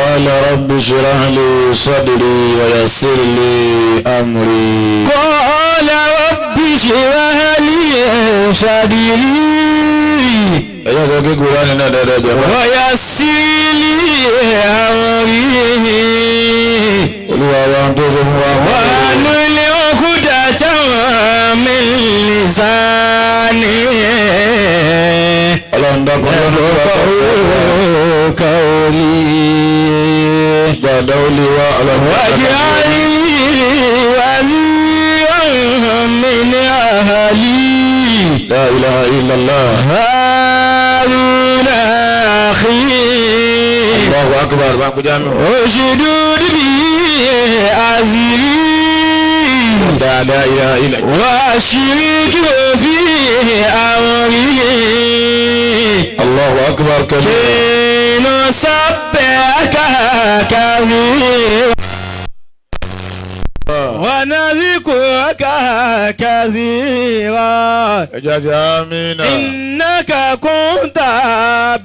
قال رب اشرح لي صدري ويسر لي أمري. قال رب اشرح لي صدري ẹ̀yọ́ tó ké Kùránì náà dáadáa jẹ́ wọ́n. ويسر لي أمري. olúwa wa tó sọ fún wa. واحلل عقدة من لساني ọlọ́run dákun lọ́dún wa قولي gbàdá ó lé wa ọlọ́run. واجعل لي وزيرا من أهلي la ilaha illallah. هارون أخي Allahu akbar bá kú jámi. اشدد به أزري la ilaha illallah. وأشركه في أمري Allahu akbar kẹ́lẹ́. كي نسبحك كثيرا ونذكرك كثيرا ẹja ti amina. إنك كنت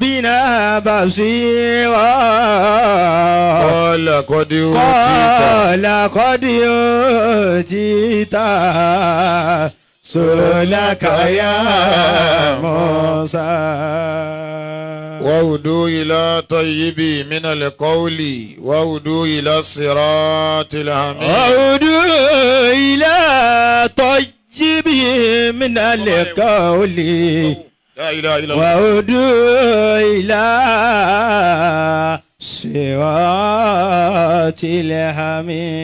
بنا بصيرا qala qad utita. قال قد أوتيت سؤلك يا موسى وهدوا إلى طيب من القول وهدوا إلى الصراط الحميد. وهدوا إلى طيب من القول لا إله إلا الله. وهدوا إلى صراط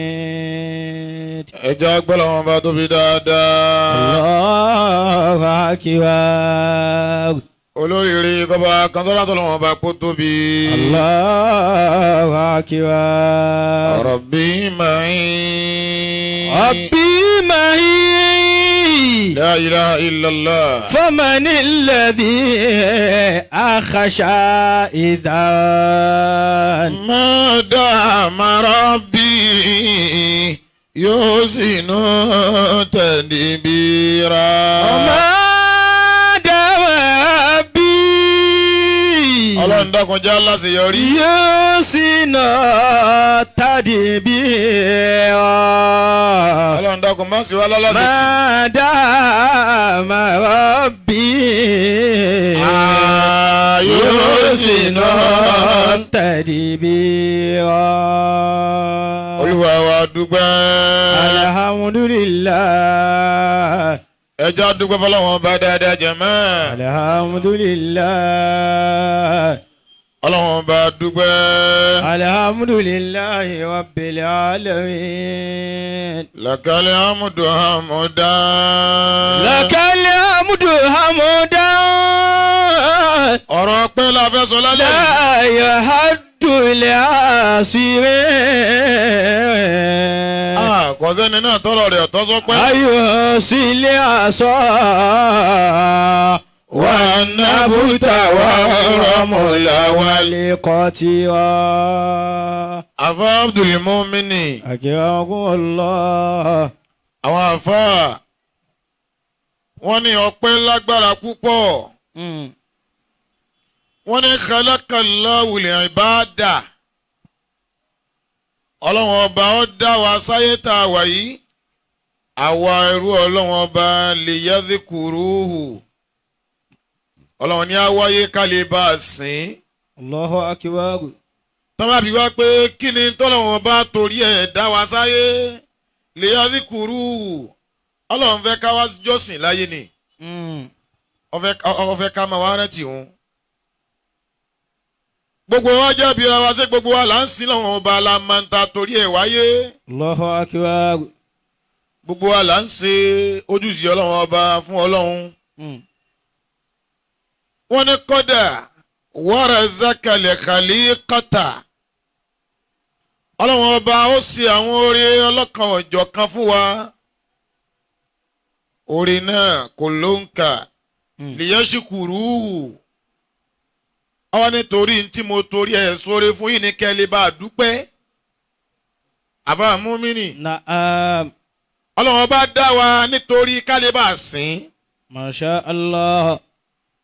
الحميد. ẹja gbọ́dọ̀ wọn bá tóbi dáadáa. الله أكبر. olóríire kọ́ba kansọ́lá tó lọ́wọ́ bá kó tóbi. الله أكبر. ربي معي. ربي معي لا إله إلا الله. فمن الذي أخشى إذا ما دام ربي يحسن تدبيرا. وما دام ربي ọlọ́run dákun jẹ́ aláṣeyọrí. يحسن تدبيرا. ọlọ́run dákun má sì wá lálàsì. ما دام ربي يحسن تدبيرا. olúwa wa dúpẹ́. alhamdulillah. ẹja dúpẹ́ fọlọ́wọ́n bá dáadáa jẹ̀mọ́. alhamdulillah. ọlọ́wọ́n bá dúpẹ́. alhamdulillahi rabbil alamin. lakal hamdu hamdan. lakal hamdu hamdan. ọ̀rọ̀ pé la fẹ́ sọ lálẹ́ yìí. la yahaddu al-asirin. kọ́sẹ́ni náà tọrọ rẹ̀ ọ̀tọ́ sọ pé. ayọ̀ sílẹ̀ àṣọ. wà á nábùtà wà á rọmọlá wà lè. kọ́tìrọ̀. àfa Abdul Mumini. akirakumullah. àwọn àfa wọ́n ní ọpẹ́ lágbára púpọ̀. wọ́n ní khalaqallahu al-ibada. ọlọ́wọ́n ọba ó dá wa sáyé tá a wà yìí. àwa ẹrú ọlọ́wọ́n ọba liyadhkuruhu. ọlọ́wọ́n ní àwáyé ká lè bá a sìn. Allahu akbar. tọ́ba bí wá pé kí ni tọ́lọ́wọ́n ọba torí ẹ̀ dá wa sáyé. liyadhkuruhu. ọlọ́wọ́n fẹ́ ká wá jọ́sìn láyé ni. ó fẹ́ ká máa wá rántí òun. gbogbo wa jẹ́ bí ara wa ṣe gbogbo wa là ń sin lọ́wọ́n ọba la máa ń ta torí ẹ̀ wáyé. Allahu akbar. gbogbo wa là ń ṣe ojúṣe ọlọ́wọ́n ọba fún ọlọ́run. wọ́n ní kọ́dà warazakal khaliqata. ọlọ́wọ́n ọba ó ṣe àwọn oore ọlọ́kan ọ̀jọ̀kan fún wa. oore náà kò ló ń kà. liyashkuruhu. àwa nítorí tí mo torí ẹ̀ sóore fún yín ní kẹ́lẹ́ bá a dúpẹ́. àbá Mùmínì. Na'am. ọlọ́wọ́n bá dá wa nítorí kálẹ̀ bá a sìn. Masha Allah.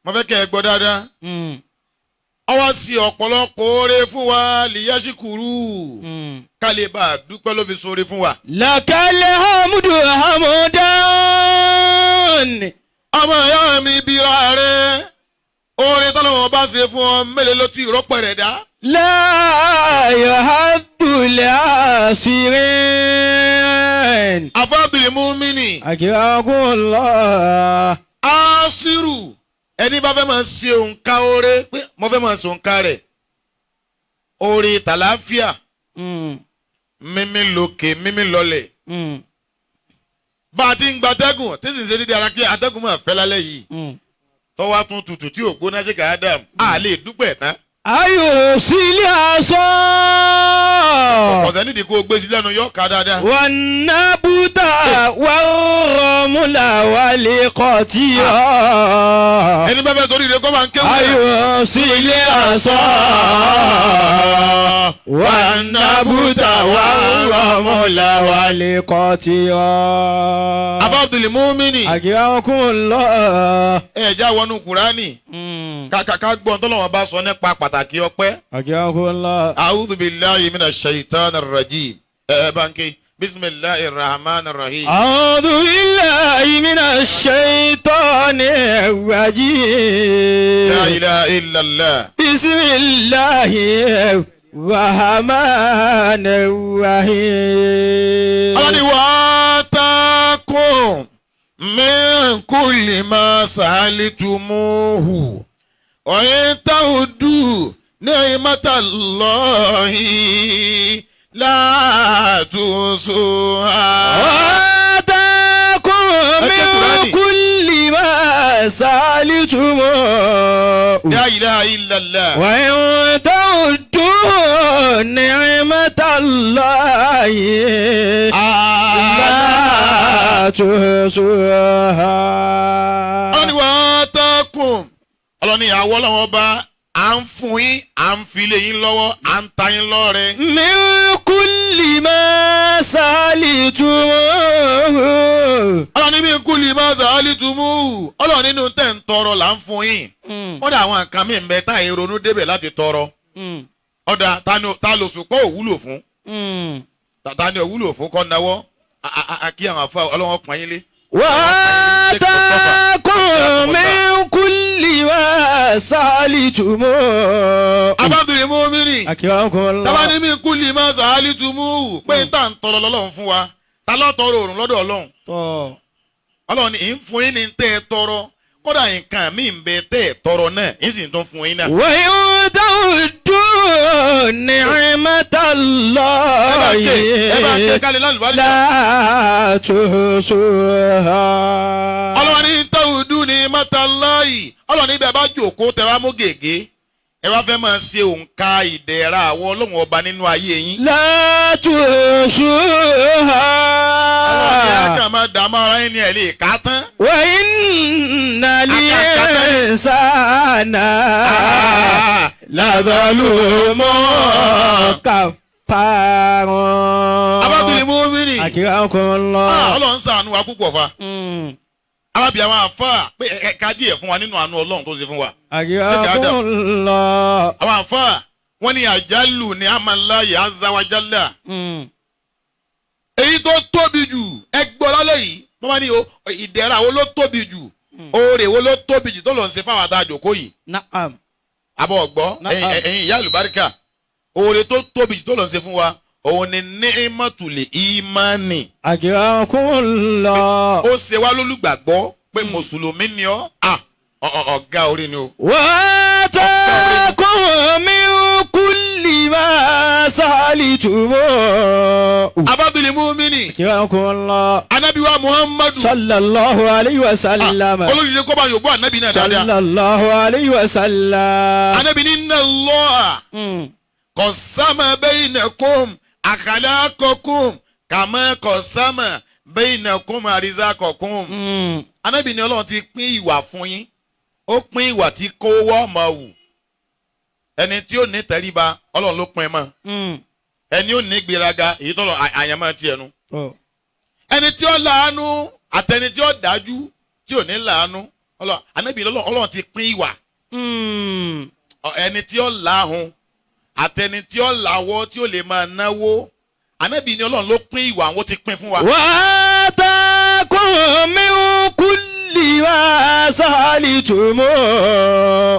mo fẹ́ kẹ́ ẹ gbọ́ dáadáa. ọwọ́ sí ọ̀pọ̀lọpọ̀ oore fún wa liyashikuru ká lè bá a dúpẹ́ ló fi ṣoore fún wa. lakal hamdu hamdan. ọmọ ìyá mi bíra rẹ oore tọ́lọ́wọ́n bá ṣe fún ọ mélòó ló ti rọ́pò rẹ̀ dá. la yahadul asirin. afábìlì múmínì akirakumullah. asiru ẹni bá fẹ́ máa ṣe òǹkà oore pé mo fẹ́ máa ṣe òǹkà rẹ̀ oore tàlàáfíà mímí lókè mímí lọlẹ̀ bá a ti ń gba atẹ́gùn tí sì ń ṣe dídí ara kí atẹ́gùn máa fẹ́ lálẹ́ yìí tọ́wọ́ tún tutù tí ò gbóná ṣe kà Adam a lè dúpẹ́ tán. ayò sílẹ̀ aṣọ. ọ̀sẹ̀ nídìí kó o gbé sí lẹ́nu yọ ká dáadáa. wà nábùtà wà rọmúlà wà lè kọ́ tí ọ. ẹni bá fẹ́ sórí rẹ kó máa ń kéwù. ayò sílẹ̀ aṣọ. wà nábùtà wà rọmúlà wà lè kọ́ tí ọ. abáwọ̀tìlì múmínì. akirakumullah. ẹ̀já wọnú Kùránì. kàkàkà gbọ́n tọ́lọ́wọ́n bá sọ nípa pàtàkì ọpẹ́. akirakumullah. a'udhu billahi minash shaitanir rajim. banki bismillahir rahmanir rahim. a'udhu billahi minash shaitanir rajim. la ilaha illallah. bismillahir rahmanir rahim. alani wa takum min kulli ma sa'altumuhu wa in ta'uddu ni'matallahi la tuhsuha. wa takum min kulli ma sa'altumuhu. la ilaha illallah. wa in ta'uddu ni'matallahi la tuhsuha. ọlọ́ni wa takum ọlọ́ni ìyàwó ọlọ́wọ́ bá à ń fún yín à ń fi lé yín lọ́wọ́ à ń ta yín lọ́rẹ. min kulli ma sa'altumuhu. ọlọ́ni min kulli ma sa'altumuhu ọlọ́ni nínú tẹ̀ ń tọrọ là ń fún yín. ó dà àwọn nǹkan mi ń bẹ táyé ronú débẹ̀ láti tọrọ. ọ̀dà ta ló sùpọ̀ òwúlò fún. ta ni òwúlò fún kọ́ náwó kí àwọn afọ ọlọ́wọ́ pọ́n yín lé. wa takum min kulli ma sa'altumuhu. abáńdùrì múmínì. akirakumullah. tabani min kulli ma sa'altumuhu pé n tà ń tọrọ lọ́lọ́run fún wa ta ló tọrọ òrùn lọ́dọ̀ ọlọ́run. ọlọ́run ní ń fún yín ní tẹ́ ẹ tọrọ kódà nǹkan mi ń bẹ tẹ́ ẹ tọrọ náà ń sì tún fún yín náà. wa in ta'uddu ni'matallahi ẹ bá ké kálí lálùbáríkà. la tuhsuha. ọlọ́run ní ta'uddu ni'matallahi ọlọ́run níbẹ̀ bá jòkó tẹ wá mú gègé ẹ wá fẹ́ máa ṣe òǹkà ìdẹ̀ra àwọn ọlọ́run ọba nínú ayé yín. la tuhsuha. ọlọ́run ní àkàn máa dààmú ara yín ní ẹ̀ lè ká tán. wa inna linsana la zalumun kaffarun. abáńdùrì múmínì. akirakumullah. ọlọ́run ṣàánú wa púpọ̀ fa. arábìá àwọn àfáà pé ẹ̀ka díẹ̀ fún wa nínú àánú ọlọ́run tó ṣe fún wa. akirakumullah. àwọn àfáà wọ́n ní àjálù ní amaláyé azawajálà. èyí tó tóbi jù ẹgbọ́n lálẹ́ yìí wọ́n máa ní ìdẹ̀ra wo ló tóbi jù oore wo ló tóbi jù tó lọ ń ṣe fáwọn àtàjòkó yìí. na'am. àbọ̀ ọ̀gbọ́ ẹ̀yin ìyá àlùbáríkà oore tó tóbi jù tó lọ ń ṣe fún wa òun ni ni'matul imani. akirakumullah. ó ṣe wá lólùgbàgbọ́ pé mùsùlùmí ni ọ́ ọ̀gá orí ni o. wa takum min kulli ma sa'altumuhu. abábìlì múmínì. akirakumullah. anabi wa muhammadu. sallallahu alayhi wa sallam. olùdíje kọ́ bá yòókù anabi náà dáadáa. sallallahu alayhi wa sallam. anabi ní inna Allah qasama bainakum akhlaqakum kama qasama bainakum arzaqakum. anabi ní ọlọ́run ti pín ìwà fún yín ó pín ìwà tí kó wọ́ máa wù ẹni tí ó ní tẹríba ọlọ́run ló pín mọ́ ẹni ó ní gbéraga èyí tó lọ àyàmọ́ tiẹ̀ nu ẹni tí ó láàánú àtẹni tí ó dájú tí ò ní láàánú anabi ní ọlọ́run ti pín ìwà ẹni tí ó láhùn àtẹni tí ó láwọ́ tí ó lè máa náwó ànábì ni Ọlọ́run ló pín ìwà àwọn tí pín fún wa. وآتاكم من كل ما سألتموه.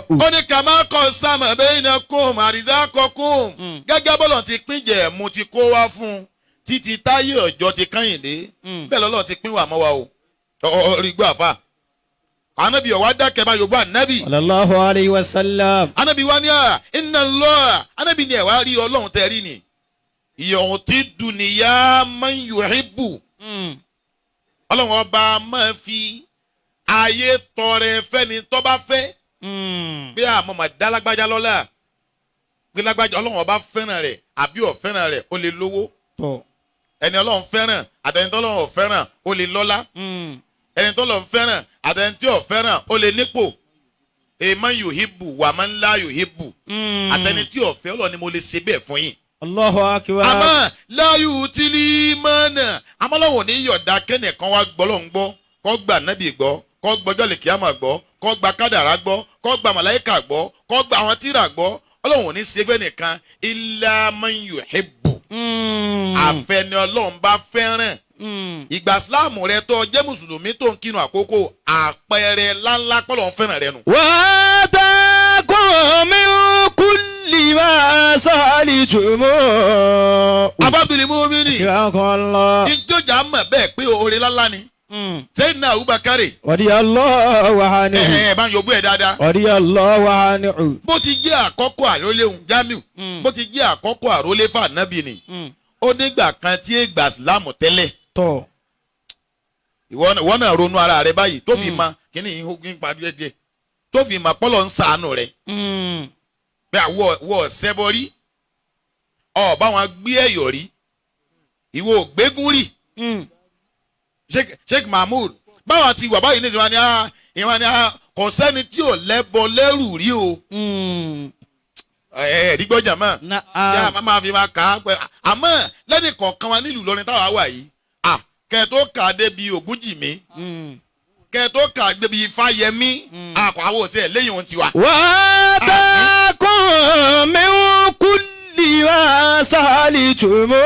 ó ní ká máa kọ sáàmà bainakum àrísákọkùn gẹ́gẹ́ bọ́lọ̀ ti pín jẹ̀mú ti kó wá fún títí táyé ọjọ́ ti kányìndé bẹ́ẹ̀ lọ́lọ́ ti pín wà mọ́ wa o orí gbọ́ àfà ànábì ọ̀wá dákẹ́ bá yorùbá ànábì sallallahu alayhi wa sallam. ànábì wa ní à inna Allah ànábì ni ẹ̀ wá rí Ọlọ́run tẹ́ rí ni ìyọ̀hún ti dùnìyà man yuhibbu Ọlọ́run ọba máa fi ayé tọrẹ fẹ́ni tó bá fẹ́ bí àmọ́ mà dá lágbájá lọ́lá bí lágbájá Ọlọ́run ọba fẹ́ràn rẹ̀ àbí ò fẹ́ràn rẹ̀ ó lè lówó ẹni Ọlọ́run fẹ́ràn àtẹni tó Ọlọ́run ò fẹ́ràn ó lè lọ́lá ẹni tó Ọlọ́run fẹ́ràn àtẹni tí ò fẹ́ràn ó lè nípò man yuhibbu wa man la yuhibbu àtẹni tí ò fẹ́ Ọlọ́run ni mo lè ṣe bẹ́ẹ̀ fún yín. Allahu akbar. àmọ́ láyù tí lè mọ́nà amọ́lọ́wọ̀n ní yọ̀dá kẹ́nìkan wá gbọ́ lọ́n gbọ́ kó gba nábì gbọ́ kó gbọ́jọ́ lè kíámà gbọ́ kó gba kádàrá gbọ́ kó gba màláíkà gbọ́ kó gba àwọn tírà gbọ́ Ọlọ́run ní ṣe nìkan illa man yuhibbu àfẹni Ọlọ́run bá fẹ́ràn ìgbà síláàmù rẹ tó jẹ́ mùsùlùmí tó ń kírun àkókò àpẹẹrẹ ńláńlá pọ́lọ́ ń fẹ́ràn rẹ nù. وآتاكم من كل ما سألتموه. Abdul Mumini حياكم الله. ìjọjà mọ̀ bẹ́ẹ̀ pé oore lálá ni Sayyidina Abubakar رضي الله عنه. bá ń yọgbó ẹ̀ dáadáa. رضي الله عنه. bó ti jẹ́ àkọ́kọ́ àrólé òun Jamiu bó ti jẹ́ àkọ́kọ́ àrólé fànábì ni ó nígbà kan tí é gbà sílámù tẹ́lẹ̀ tọ́. ìwọ náà ronú ara rẹ báyìí tó fi ma kíní ìhógun parí díẹ̀ tó fi ma pọ́lọ̀ ń sàánù rẹ pé àwọ̀ ṣẹbọ rí bá wọn gbé ẹ̀yọ̀ rí ìwọ ògbégún rí Sheikh Mahmood báwọn ti wà báyìí ní ìwà ni kò sẹ́ni tí ò lẹ́bọ lẹ́rù rí o ẹ̀ẹ́dígbọ́jà mọ́ yá máa fi máa kà á pẹ́ àmọ́ lẹ́nì kọ̀ọ̀kan wa nílùú Ìlọrin táwa wà yìí kẹ́ tó kà á débi Ògúnjìmí kẹ́ tó kà á débi Ifáyẹmí àkọ́wọ́ sí ẹ̀ lẹ́yìn ohun tiwa. وآتاكم من كل ما سألتموه.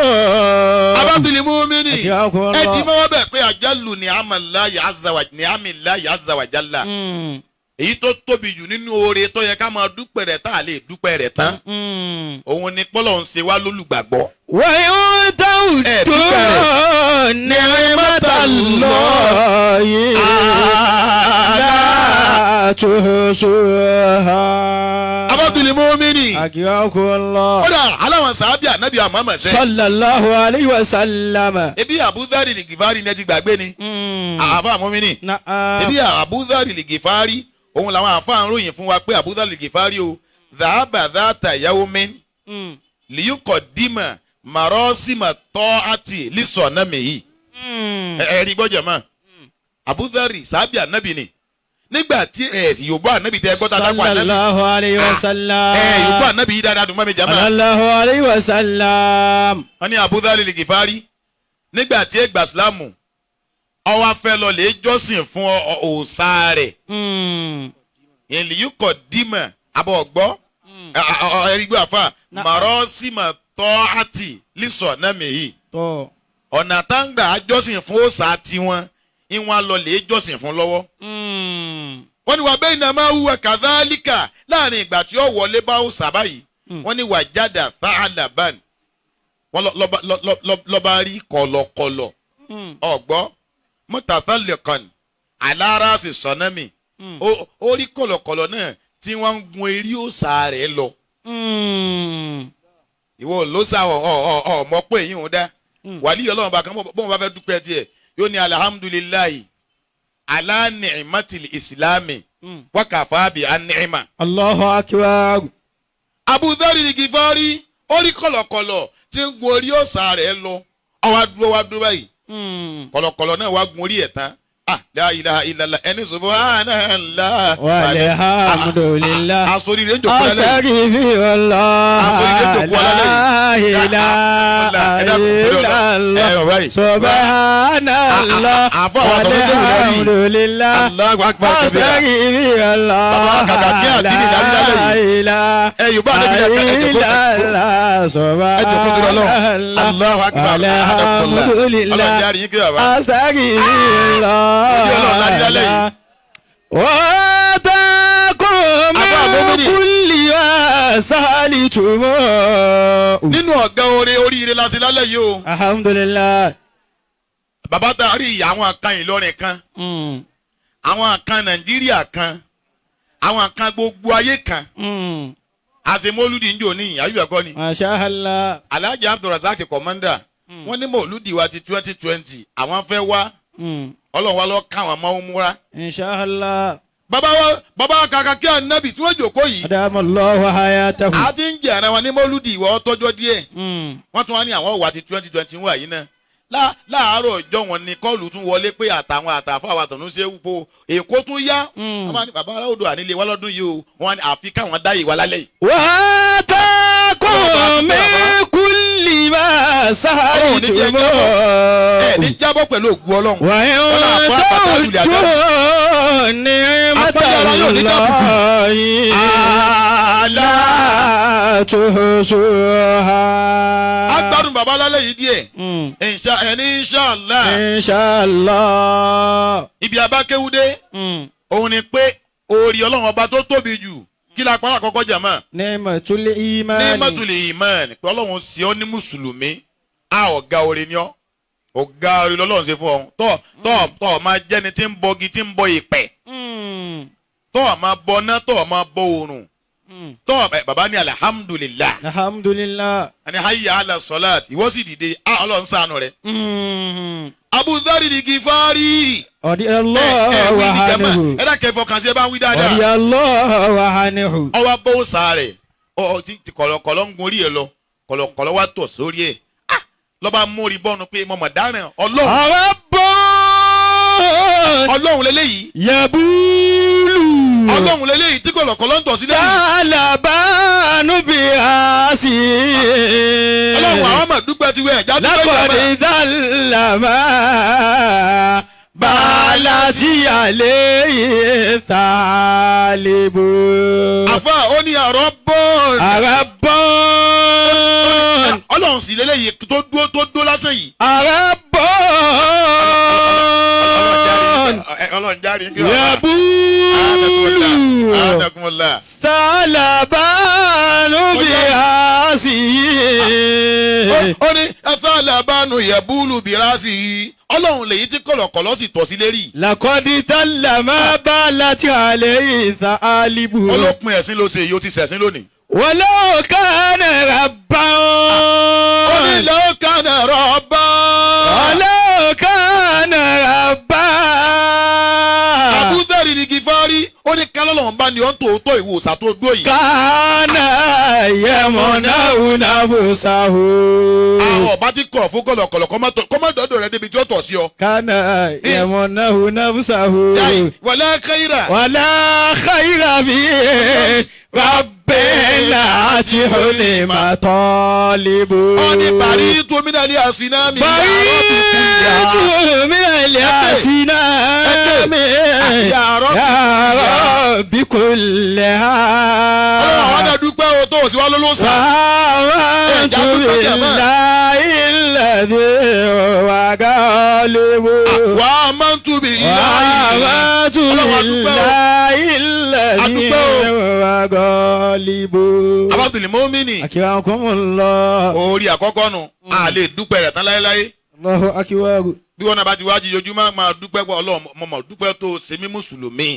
Abdul Mumini حياكم الله. ẹ ti mọ́wọ́ bẹ̀ pé àjálù ni Amallahi azza wa jalla èyí tó tóbi jù nínú oore tó yẹ ká máa dúpẹ́ rẹ̀ tá a lè dúpẹ́ rẹ̀ tán òun ni pọ́lọ̀ ń ṣe wá lólùgbàgbọ́. وإن تعدوا نعمة الله لا تحصوها. Abdul Mumini حياكم الله. kódà aláwọn sàábì ànábì Muhammad sẹ́ صلى الله عليه وسلم. ebi Abu Dharr al-Ghifari ní ti gbàgbé ni àbá Mumini نعم. ebi Abu Dharr al-Ghifari òun làwọn àfáà ń ròyìn fún wa pé Abu Dharr al-Ghifari o dhahaba dhata yawmin liyuqaddima marasima ta'ati lisonamihi ẹ̀rí gbọ́jọ̀ mọ́ Abu Dharr sàábì ànábì ni nígbà tí yorùbá ànábì tẹ gbọ́ta dákọ̀ ànábì sallallahu alayhi wa sallam. yorùbá ànábì yìí dáadáa dùn mọ́ mi jàmá. sallallahu alayhi wa sallam. wọ́n ní Abu Dharr al-Ghifari nígbà tí ẹ gbà sílámù ó wá fẹ́ lọ lè jọ́sìn fún òòṣà rẹ̀ liyuqaddima abọ́ ọ̀gbọ́ ẹ̀rí gbọ́ àfà marasima ta'ati lisonamihi ọ̀nà táǹgbà jọ́sìn fún òòṣà tiwọn ìwọ̀n lọ lè jọ́sìn fún lọ́wọ́. wọ́n ní wà bẹ́ẹ̀ náà máa hùwà kàdálíkà láàrin ìgbà tí ó wọlé bá òòṣà báyìí wọ́n ní wàjádà tha'laban wọ́n lọ́ba rí kọ̀lọ̀kọ̀lọ̀ ọ̀gbọ́ mutathalliqan ala rasi sanami ó rí kọ̀lọ̀kọ̀lọ̀ náà tí wọ́n ń gun eré òòṣà rẹ̀ lọ. ìwọ ló sá ọmọ pé èyí ń dá wàlíì Ọlọ́run bá kan bọ́n bá fẹ́ dúpẹ́ tiẹ̀ yóò ní alhamdulillahi ala ni'matil islami wa kafa bi an-ni'ma. Allahu akbar. Abu Dharr al-Ghifari ó rí kọ̀lọ̀kọ̀lọ̀ tí ń gun orí òòṣà rẹ̀ lọ ó wá dúró báyìí kọ̀lọ̀kọ̀lọ̀ náà wá gun orí ẹ̀ tán la ilaha illallah ẹni subhanallah walhamdulillah asori rẹ̀ ń jòkó lálẹ́ astaghfirullah asori rẹ̀ ń jòkó lálẹ́ ilaha illallah subhanallah walhamdulillah astaghfirullah la ilaha illallah subhanallah walhamdulillah astaghfirullah wa taqum kulli salitum. nínú ọ̀gá oríire la ṣe lálẹ́ yìí o. alhamdulillah. bàbá tá a rí àwọn kan Ìlọrin kan àwọn kan Nàìjíríà kan àwọn kan gbogbo ayé kan àṣemọ́lúdì ń jò ní àyùbẹ̀kọ́ ni. masha Allah. Alhaji Abdulrasaq Commander wọ́n ní mọ́lúdì wa ti 2020 àwọn fẹ́ wá Ọlọ́run wa lọ káwọn ọmọ múra. insha Allah. bàbá kàkà kí ànábì tí wọ́n jòkó yìí. adamallahu hayatahu. a ti ń jẹ ara wọn ní mọ́lúdì ìwọ tọ́jọ́ díẹ̀. wọ́n tún wá ní àwọn wà ti 2020 wà yìí náà. láàárọ̀ ọjọ́ wọn ni kọ́ọ̀lù tún wọlé pé àtàwọn àtàfà àwọn àtọ̀nù ṣe wúpo èkó tún yá. wọ́n máa ní bàbá aráàlú ànílé wa lọ́dún yìí o wọ́n ní àfi káwọn dá ìwà lálẹ́ yìí. wa taqum kulli ma salitum. ẹ ní jábọ́ pẹ̀lú ògùn Ọlọ́run. wa in ta'uddu ni'matallahi la tuhsuha. agbádùn bàbá lálẹ́ yìí díẹ̀. inshallah. ibi abákéwúdé òun ni pé orí Ọlọ́run ọba tó tóbi jù kí la pàrọ̀ àkọ́kọ́ jàmá. ni'matul imani. ni'matul imani pé Ọlọ́run sí ọ ní mùsùlùmí a ọ̀gá orin ni ọ́ ọ̀gá orin lọ́lọ́run ṣe fún ọ tọ́ máa jẹ́ni tí ń bọgi tí ń bọ ìpẹ́ tọ́ máa bọ ná tọ́ máa bọ oòrùn tọ́ bàbá ní alhamdulillah. alhamdulillah. àní hayya ala salat ìwọ sì dìde Ọlọ́run ṣàánú rẹ̀. Abu Dharr al-Ghifari. radiyallahu anhu. ẹ dákẹ́ fọkàn sí ẹ bá ń wí dáadáa. radiyallahu anhu. ọwọ́ bó sáré ti kọ̀lọ̀kọ̀lọ̀ ń gorí ẹ lọ kọ̀lọ̀kọ̀lọ̀ wá tọ̀ sórí ẹ̀ lọ́ba mórí bọ́ọ̀nù pé mọ̀mọ́ dáràn Ọlọ́run. ọ̀rọ̀ bọ́ọ̀n. Ọlọ́run lélẹ́yìí. yabulu. Ọlọ́run lélẹ́yìí tí kọ̀lọ̀kọ̀lọ̀ ń tọ̀ sílẹ̀ yìí. Talabanu bi asi. Ọlọ́run àwọn ọmọ dúpẹ́ ti wẹ̀ ẹ̀já dúpẹ́ ìjọba. lakọ̀dí dàlámà balati alẹ́ ìtàlẹ́bù. àfa ó ní àrọ́ bọ́ọ̀n. Arabon. Ọlọ́run sì lélẹ́yìí tó dúró lásán yìí. Arabon. Ọlọ́run járe kí yabulu. Adakumullah. Talabanu bi asi. Ó ní ẹ̀fẹ́ alábánu yẹ̀búlù bìrásì yìí Ọlọ́run lèyí tí kọ̀lọ̀kọ̀lọ̀ sì tọ̀ sí lérí. lakọ̀dí dàlámà balati alẹ́ ìtàlẹ́bù. olópin ẹ̀sìn ló ṣe èyí ó ti ṣẹ̀sìn lónìí. walau kana rabban. ó ní law kana rabban. walau kana rabban. Abu Dharr al-Ghifari ó ní kálọ́lọ́run bá ní ọ́n tòótọ́ ìwòsàn tó dó yìí. kana yamuna nafusahu. àwọn ọba ti kọ̀ fún kọ̀lọ̀kọ̀lọ̀ kọ́ má dọ́dọ̀ rẹ débi tí ó tọ̀ sí ọ. kana yamuna nafusahu. wala khaira. wala khaira fi rabbina ati huli matalibu. ó ní bàrí tó mi náà lé àsìná mi. bàrí tó mi náà lé àsìná mi. ya rabbi kullaha. ọlọ́run àwọn náà dúpẹ́ o tó o sì wá lólóòsà. wà á máa ń túbi ìlà Abdul Mumini. orí àkọ́kọ́ nù a lè dúpẹ́ rẹ̀ tán láéláé. Allahu akbar. bí wọn náà bá ti wá jíjojúmọ́ máa dúpẹ́ pọ̀ Ọlọ́run mọ̀mọ́ dúpẹ́ tó ṣe mí mùsùlùmí.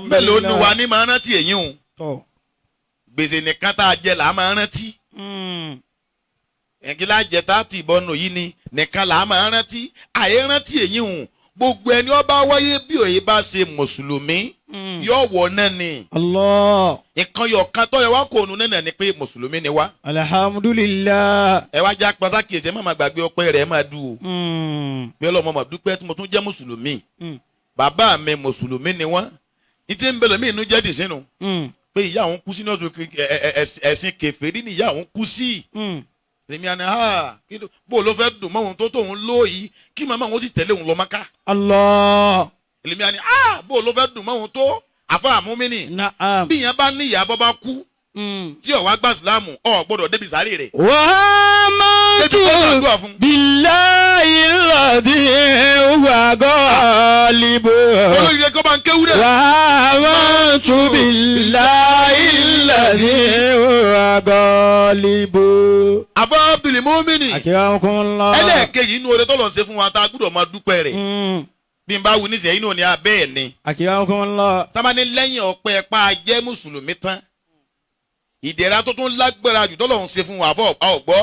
bẹ́ẹ̀ ló ní wa ní máa rántí èyí o. gbèsè nìkan tá a jẹ là á máa rántí. ẹ̀gílá jẹ tá a ti bọ́nu yìí ni nìkan là á máa rántí. àyè rántí èyí o. gbogbo ẹni ó bá wáyé bí òye bá ṣe mùsùlùmí yóò wọ náà ni. Allah. nǹkan yọ̀ kan tó yẹ wá kó nu náà ni pé mùsùlùmí ni wá. alhamdulillah. ẹ wá já pàṣákìyèsí ẹ má máa gbàgbé ọpẹ́ rẹ̀ ẹ máa dùn o. bí ọlọ́mọ mọ̀ dúpẹ́ tí mo tún jẹ́ mùsùlùmí. bàbá mi mùsùlùmí ni wọ́n. ní tí ń bẹ̀rẹ̀ mí inú jẹ́ dì sínú. pé ìyá òun kú sí ní ọ̀sùn ẹ̀sìn kèfèrí ni ìyá òun kú sí. èmi àná bó ló fẹ́ dùn mọ́ òun tó tóun lóyìí kí màmá òun sì tẹ̀lé òun lọ Mákà. Allah. èmi àná bó ló fẹ́ dùn mọ́ òun tó àfa àmúmínì. bí ìyẹn bá ní ìyá bọ́ bá kú tí ó wá gba ìsìlámù ò gbọ́dọ̀ débi sáré rẹ̀. Wa amantu billahi alladhi huwa ghalibu. olóyè kọ́ bá ń kéwú dẹ̀. Wa amantu billahi alladhi huwa ghalibu. àfa Abdul Mumini. Akramakumullah. ẹlẹ́ẹ̀kejì inú oore tọ́lọ̀ ń ṣe fún wa tá a gbọ́dọ̀ máa dúpẹ́ rẹ̀. bí n bá wù ní sẹ́yìn náà ni abẹ́ ẹ̀ ni. Akramakumullah. tábàní lẹ́yìn ọpẹ́ pa jẹ́ mùsùlùmí tán ìdẹ̀ra tó tún lágbára jù tọ́lọ̀ ń ṣe fún wa fọ́ ọ̀gbọ́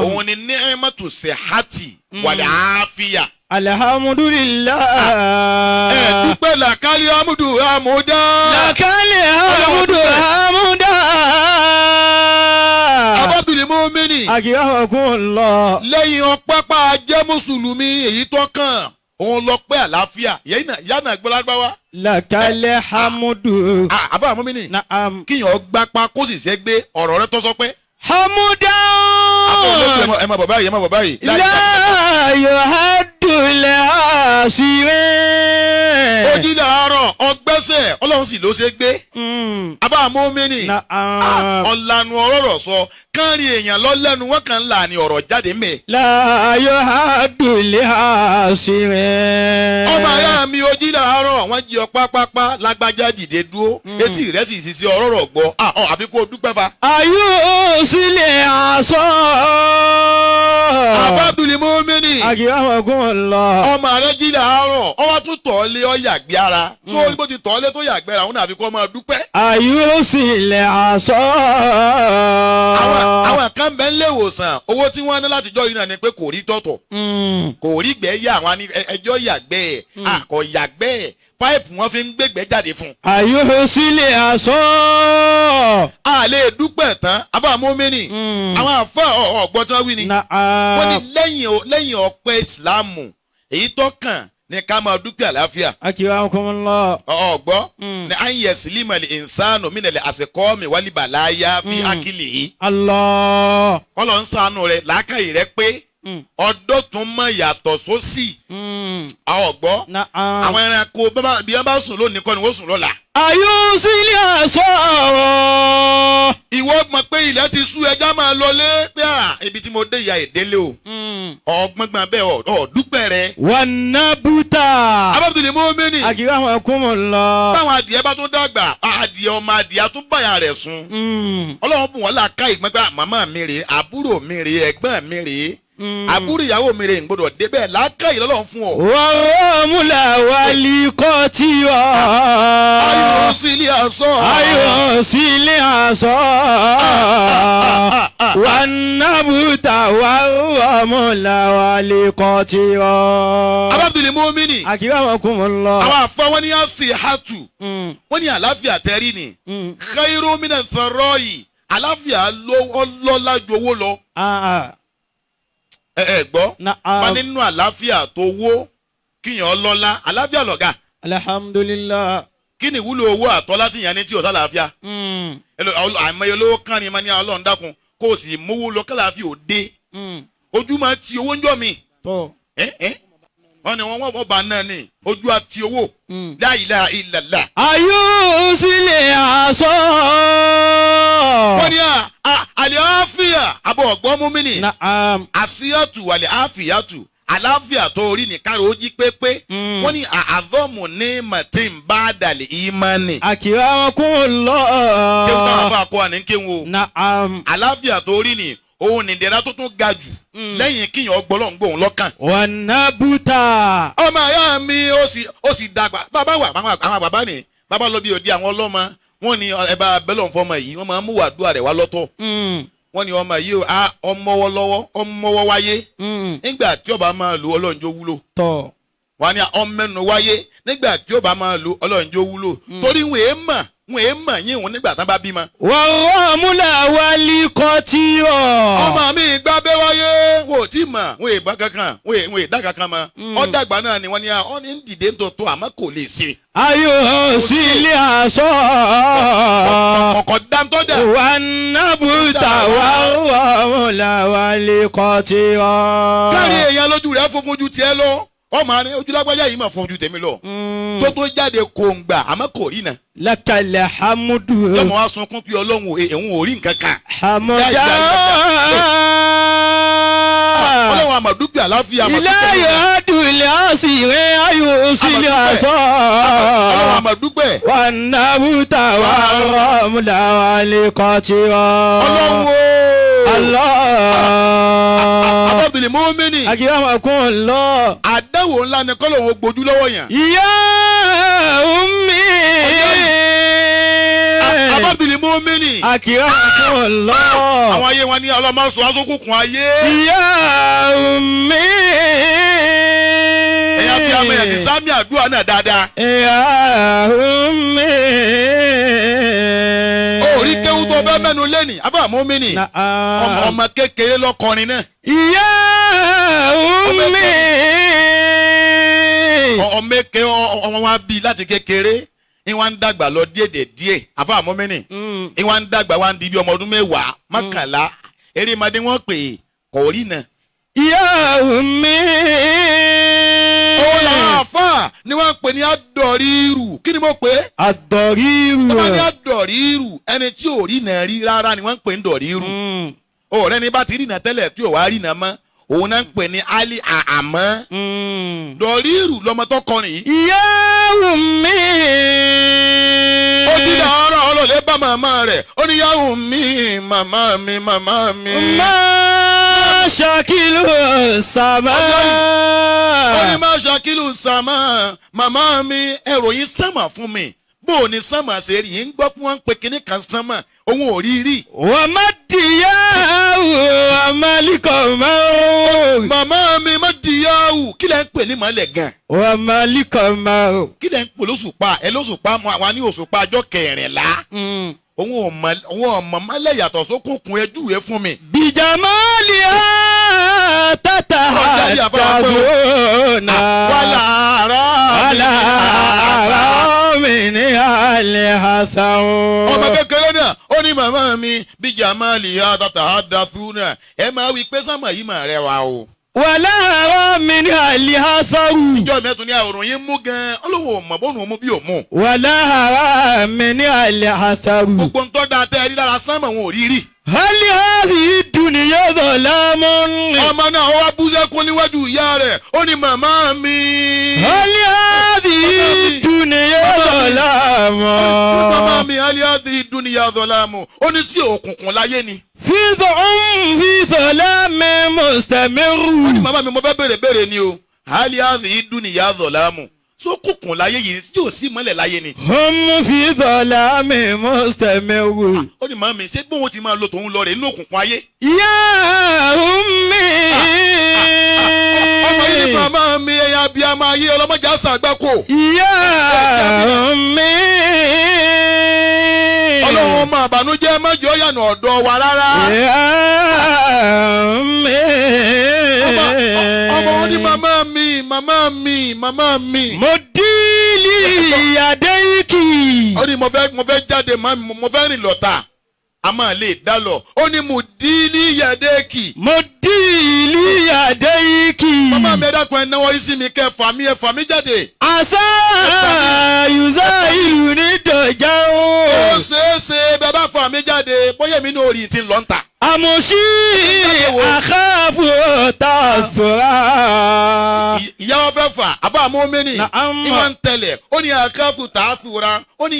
òun ni ni'matu sihhati wal afiya. Alhamdulillah. ẹ dúpẹ́ làkàlì amúdù amúdá. Làkàlì amúdù amúdá. Abdul Mumini. Akramakumullah. lẹ́yìn ọpẹ́ pa jẹ́ mùsùlùmí èyí tó kàn òun lọ pẹ́ àlàáfíà yánà gbọ́lágbáwá. Làkàlì amúdù. Abdul Mumini. Naam. kíyàn gbapá kó sì ṣẹ́gbé ọ̀rọ̀ rẹ tó sọ pé. Hamuda. ẹ má bọ̀ báyìí. La yuhaddu al-asire. ó jí làárọ̀ ọgbẹ́sẹ̀ ọlọ́run sì ló ṣe gbé. Abdul Mumini. ọ̀lànà ọ̀rọ̀ sọ kárí èèyàn lọ́lẹ́nu wọn kàn ń là ní ọ̀rọ̀ jáde mẹ́. La yuhaddu al-asire. ọmọ ayá mi ó jí làárọ̀ wọ́n jí ọ pápápá lágbájá dìde dúró etí rẹ̀ sì ṣiṣẹ́ ọ̀rọ̀ gbọ́ àfi kó o dúpẹ́ fa. Ayú sílẹ̀ aṣọ. Abdul Mumini. Akramakumullah. ọmọ rẹ̀ jí làárọ̀ ọwọ́ tún tọ̀ lé ọ yàgbé ara tó bó ti tọ̀ lé tó yàgbé ara òun náà àfi kó máa dúpẹ́. Ayú sílẹ̀ aṣọ. àwọn kan bẹ́ẹ̀ ń lé ìwòsàn owó tí wọ́n ní láti jọ yìí náà ni pé kò rí tọ̀tọ̀ kò rí gbẹ́ yá àwọn ẹjọ́ yàgbẹ́ ẹ̀ kò yàgbẹ́ ẹ̀ páìpù wọn fi ń gbégbẹ́ jáde fún. Ayú sílẹ̀ aṣọ. a lè dúpẹ́ tán Abdul Mumini àwọn àfa ọ̀gbọ́n tí wọ́n wí ni wọ́n ní lẹ́yìn ọpẹ́ ìsìláàmù èyí tó kàn ní ká máa dúpẹ́ àlàáfíà. Akramakumullah. ọ̀gbọ́ ní à ń yẹ sílímọ̀lì ìnsánù mínẹ̀lẹ̀ àsìkọ́ọ̀mì wálé bàláyà fi ákìlì yìí. Allah. kọ́lọ̀ ń sànù rẹ̀ làákàyè rẹ̀ pé ọdọ́ tún mọ̀ yàtọ̀ sósì. ọ̀gbọ́ àwọn ẹranko bí wọ́n bá sùn lónìí kọ́ ni wọ́n sùn lọ́la. Ayú sílẹ̀ aṣọ. ìwọ mọ̀ pé ilẹ̀ ti sú ẹja máa lọlé pé ibi tí mo dé ìyá ìdélé o. ọgbọ́ngbọ́n bẹ́ẹ̀ ọ̀dúpẹ́ rẹ̀. Wà nábùtà. Abdul Mumini. Akramakumullah. báwọn adìẹ bá tún dàgbà adìẹ ọmọ adìẹ tún báyà rẹ̀ sùn. ọlọ́run bùn wọ́n là ká ìgbọ́n pé màmá mi rèé àbúrò mi rèé ẹ̀gbọ́n mi rèé àbúrò ìyàwó mi rèé ń gbọ́dọ̀ débẹ̀ làákàyè lọ́lọ́run fún ọ. Wọ́n múlà wálé kọ́ tí ọ. ayọ̀ sílé aṣọ. Ayọ̀ sílé aṣọ. Wà nábùtà wà múlà wálé kọ́ tí ọ. Abdul Mumini. Akramakumullah. àwọn àfọwọ́ ní àṣìhàtù wọ́n ní àláfíà tẹ́rí ni khairu minan tharoi àláfíà lọ́lá ju owó lọ. ẹ gbọ́ wọn nínú àláfíà tó wó kíyàn lọ́lá àláfíà lọ̀gá. Alhamdulillah. kí ni ìwúlò owó àtọ́ láti yàn ní tí ọ̀sá làáfíà. àìmọye olówó kan ni ma ní Ọlọ́run dákun kó o sì mówó lọ kálàáfíà ò dé. ojú máa ti owó ń jọ mi. wọ́n ní wọ́n bá náà ní ojú àti owó. La ilaha illallah. Ayú sílẹ̀ aṣọ. wọ́n ní àlẹ́ àáfíà àbọ̀ ọ̀gbọ́n Mumini. àṣíyàtù àlẹ́ àáfíyàtù àláfíà tó rí ní káàró ó jí pépé. wọ́n ní àzọ́mù ní màtí ń bá dàlẹ́ ìmánì. Akramakumullah. kéwù táwọn afọ àkọ́wà ní kéwù. àláfíà tó rí ní òun ní ìdẹ̀ra tó tún ga jù lẹ́yìn kíyàn ọgbọ́lọ́ngbòhun lọ́kàn. Wà nábùtà. ọmọ ìyá mi ó sì dàgbà bàbá wà àwọn bàbá ni bàbá lọ bí òdi àwọn ọlọ́mọ wọn ni ẹ bá bẹ́lọ̀ fọmọ yìí wọ́n máa ń mú wàdúrà rẹ̀ wá lọ́tọ̀. wọ́n ní ọmọ yìí ọmọwọ́ lọ́wọ́ ọmọwọ́ wáyé nígbà tí ọba máa lo ọlọ́njọ́ wúlò. wọ́n ní ọmọnù wáyé nígbà tí ọba máa lo ọlọ́njọ́ wúlò torí wọn èé mọ̀ yín òun nígbà tán bá bímọ. Wọ́n múlà wálé kọ́ tí ọ. ọmọ mi gbábẹ́ wáyé wò tí mà wọ́n èèbá kankan wọ́n èèdá kankan mọ́ ọ́ dàgbà náà ni wọ́n ní ọ́ ní dìde ń tòótọ́ àmọ́ kò lè ṣe. ayò sílé aṣọ. ọkọ̀ dáńtọ́ dà. wà nábùtà wà rọ̀mùlà wà lè kọ́ tí ọ. kárí èèyàn lójú rẹ̀ funfun ju tiẹ̀ lọ ọmọ àní ojúlágbájá yìí mà fún ojú tèmi lọ. tó jáde kòǹgbà àmọ́ kò rí náà. lakal hamudu. lọ́mọ wa sunkún pé ọlọ́run òun ò rí nǹkan kan. hamuda. ọlọ́run àmàdúgbò àláfíà. ilé ayọ̀ dùlẹ̀ àṣìrè ayò sílẹ̀ àṣọ. ọlọ́run àmàdúgbò. wà nábùtà wà rọ̀mùlà wà lè kọ́ tí ọ. ọlọ́run o. Allah. abọ́bìnrin mọ́mìnì. akíyàmọ̀kún lọ. àdáwò ńlá ni kọ́lọ̀ wọn gbójú lọ́wọ́ yẹn. ìyá ummi. abọ́bìnrin mọ́mìnì. akíyàmọ̀kún lọ. àwọn ayé wọn ní ọlọ́mọ sọ asókùnkùn ayé. ìyá ummi. ẹ̀yà bí amẹ̀ ẹ̀ ti sámi àdúrà náà dáadáa. ìyá ummi. orí kéwú tó fẹ́ mẹ́nu lẹ́nì abọ́ mọ́mìnì. ọmọ kékeré lọ́kọrin náà. ìyá ummi. ọmọ eke ọmọ wa bí láti kékeré ìwà ń dàgbà lọ díẹ̀ àfa àmọ́mẹ́nì ìwà ń dàgbà wa ń di bí ọmọ ọdún 10 11 erémadé wọn pè é kò rí náà. ìyá ummi. ó làwọn àfa ni wọ́n ń pè ní adọ̀rírù kí ni mo pè é. adọ̀rírù. wọ́n ní adọ̀rírù ẹni tí ò rí náà rí rárá ni wọ́n ń pè ní dọ̀rírù. ọ̀rẹ́ ni bá ti rí náà tẹ́lẹ̀ tí ò wá rí náà mọ́ òun náà ń pè ní ali àmọ́. dọ̀rírù lọmọ tó kọrin yìí. ìyá ummi. ó ti dà ọ̀rọ̀ ọlọ́lẹ̀ bá màmá rẹ̀ ó ní ìyá ummi màmá mi màmá mi. má ṣàkìlù sàmà. ó ní má ṣàkìlù sàmà màmá mi ẹ̀ròyìn sàmà fún mi bó o ní sàmà ṣe rí yín gbọ́ pé wọ́n ń pe kinní kan sàmà òun ò rí rí. wà má dìyàwó àmàlíkọ̀ máa. màmá mi má dìyàwó kí lẹ́ ń pè ní màálẹ̀ gan. wà àmàlíkọ̀ máa. kí lẹ́ ń pè lóṣùpá ẹ lóṣùpá àwa ní òṣùpá ọjọ́ 14. òun ò mọ̀ mọ́lẹ̀ yàtọ̀ sókùnkùn ẹjú rẹ fún mi. bìjàmọ́lì á tàtà àjàgbọ́nà. wàlà ara mi ní alẹ́ hasan. ọmọ kékeré náà ó ní màmá mi bìjàmọ́lì á tàtà àdàfúnà ẹ máa wí pé sàmà yìí máa rẹwà o. wàlá ara mi ní alẹ́ hasan. ìjọ mẹ́tún ní àwòrán yín mú gan-an ọlọ́wọ́ ọmọ bọ́ọ̀nù ọmọ bí òmù. wàlá ara mi ní alẹ́ hasan. gbogbo ń tọ́ da tẹ́ ẹ rí lára sánmà wọn ò rí rí. hali hali duniya zalamun. ọmọ náà ó wá bú sẹ́kún níwájú ìyá rẹ̀ ó ní màmá mi. hali hali duniya zalamun. màmá mi hali hali duniya zalamun ó ní sí òkùnkùn láyé ni. fi zalamin mustamiru. ó ní màmá mi mo fẹ́ béèrè ni o hali hali duniya zalamun sókùnkùn láyé yìí tí ò sí mọ́lẹ̀ láyé ni. hum fi zalamin mustamiru. ó ní màmá mi ṣé bóun ti máa lo tòun lọ rẹ̀ nínú òkùnkùn ayé. ya ummi. ọmọ yìí ni màmá mi ẹ̀yà abiyamọ ayé ọlọ́mọdé àṣà àgbákò. ya ummi. ọlọ́run ọmọ àbànújẹ́ mọ́jọ́ ọ̀yànà ọ̀dọ́ wa rárá. ya ummi. ọmọ wọn ní màmá mi. mo dílì àdéhìkì. ó ní mo fẹ́ jáde mo fẹ́ rìn lọ́tà a máa lè dá lọ. ó ní mo dílì yàdéèkì. mo dílì àdéhìkì. màmá mi ẹ dákun ẹ náwó yìí sí mi kẹ́ ẹ fà mí jáde. àṣà yuza ìlú ní dọ̀jà o. ó ṣeéṣe bẹ́ẹ̀ bá fà mí jáde bóyá mi ní orí ti ń lọ ń tà. àmùsí àkàfù tàfùrà. ìyá wọn fẹ́ fà àbá àmọ́mẹ́nì ìwọ̀n ń tẹ̀lẹ̀ ó ní àkàfù tàfùrà ó ní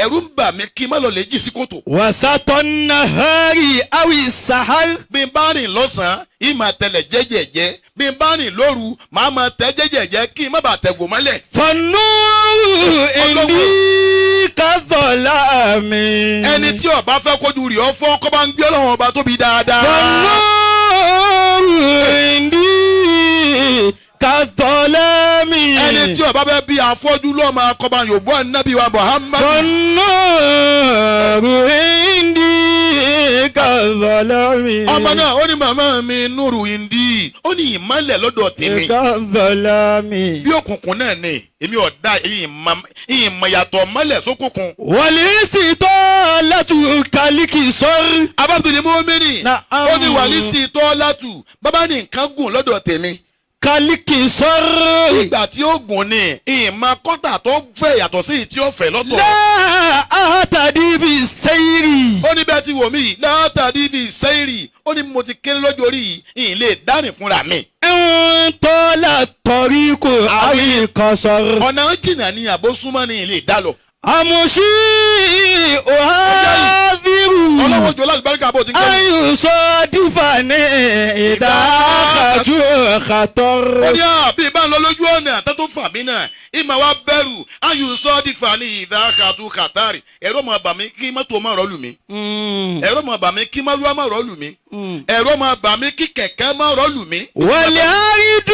ẹ̀rù ń bà mí kí n má lọ lè jí sí kòtò. wàsátọ̀ nàhárì àwì sàhár. bí n bá rìn lọ́sàn-án ìmọ̀ tẹ̀lẹ̀ jẹ́jẹ̀jẹ́ bí n bá rìn lóru màá máa tẹ̀ jẹ́jẹ̀jẹ́ kí n má bàa tẹ̀gò mọ́lẹ̀. fọnúrù èmi kàzọ̀lá mi. ẹni tí ó bá fẹ́ kójú rí ọ fọ́ kó bá ń gbé ọlọ́run ọba tóbi dáadáa. fọnúrù èmi kàzọ̀lá mi. ẹni tí ó bá fẹ́ bí afọ́jú lọ́mọ akọba yòówù ànábì wa Muhammad. fọnúrù èmi kàzọ̀lá كالظلام ọmọ náà ó ní màmá mi Nuru indi ó ní ìmọ́lẹ̀ lọ́dọ̀ tèmi كالظلام bí òkùnkùn náà ni èmi ọ̀dà ìmọ̀ yàtọ̀ mọ́lẹ̀ sókùnkùn. والاستطالة كالكسر abábìnrin mọ́mìnì ó ní wàlísì tọ́látù bàbá ní nǹkan gùn lọ́dọ̀ tèmi. كالكسر ìgbà tí ó gùn ni ìmọ̀ kọ́tà tó fẹ̀ yàtọ̀ sí ìtí ó fẹ̀ lọ́tọ̀. لا أهتدي في السير ó ní bẹ́ẹ̀ tí wò mí látàdí fi sẹ́yìrì ó ní mo ti kéré lọ́jọ́ orí yìí ìyìn lè dárìn fúnra mi. إن طال الطريق أو قصر ọ̀nà jìnnà ni àbó súnmọ́ ni ìyìn lè dá lọ. أمشي أهذر ọlọ́wọ́ jọ lálùbáríkà bó ti أن kéré. يصادفني إذا أخذت خطر. ó ní àbí bá ń lọ lójú ọ̀nà tó tún fà mí náà ìmọ̀ wa bẹ̀rù ayùsọ́ dìfà ní ìdákàtú kàtàrí ẹ̀rọ máa bà mí kí mọ́tò máa rọ́ọ̀lù mi ẹ̀rọ máa bà mí kí mọ́lúwà máa rọ́ọ̀lù mi ẹ̀rọ máa bà mí kí kẹ̀kẹ́ máa rọ́ọ̀lù mi. والعرض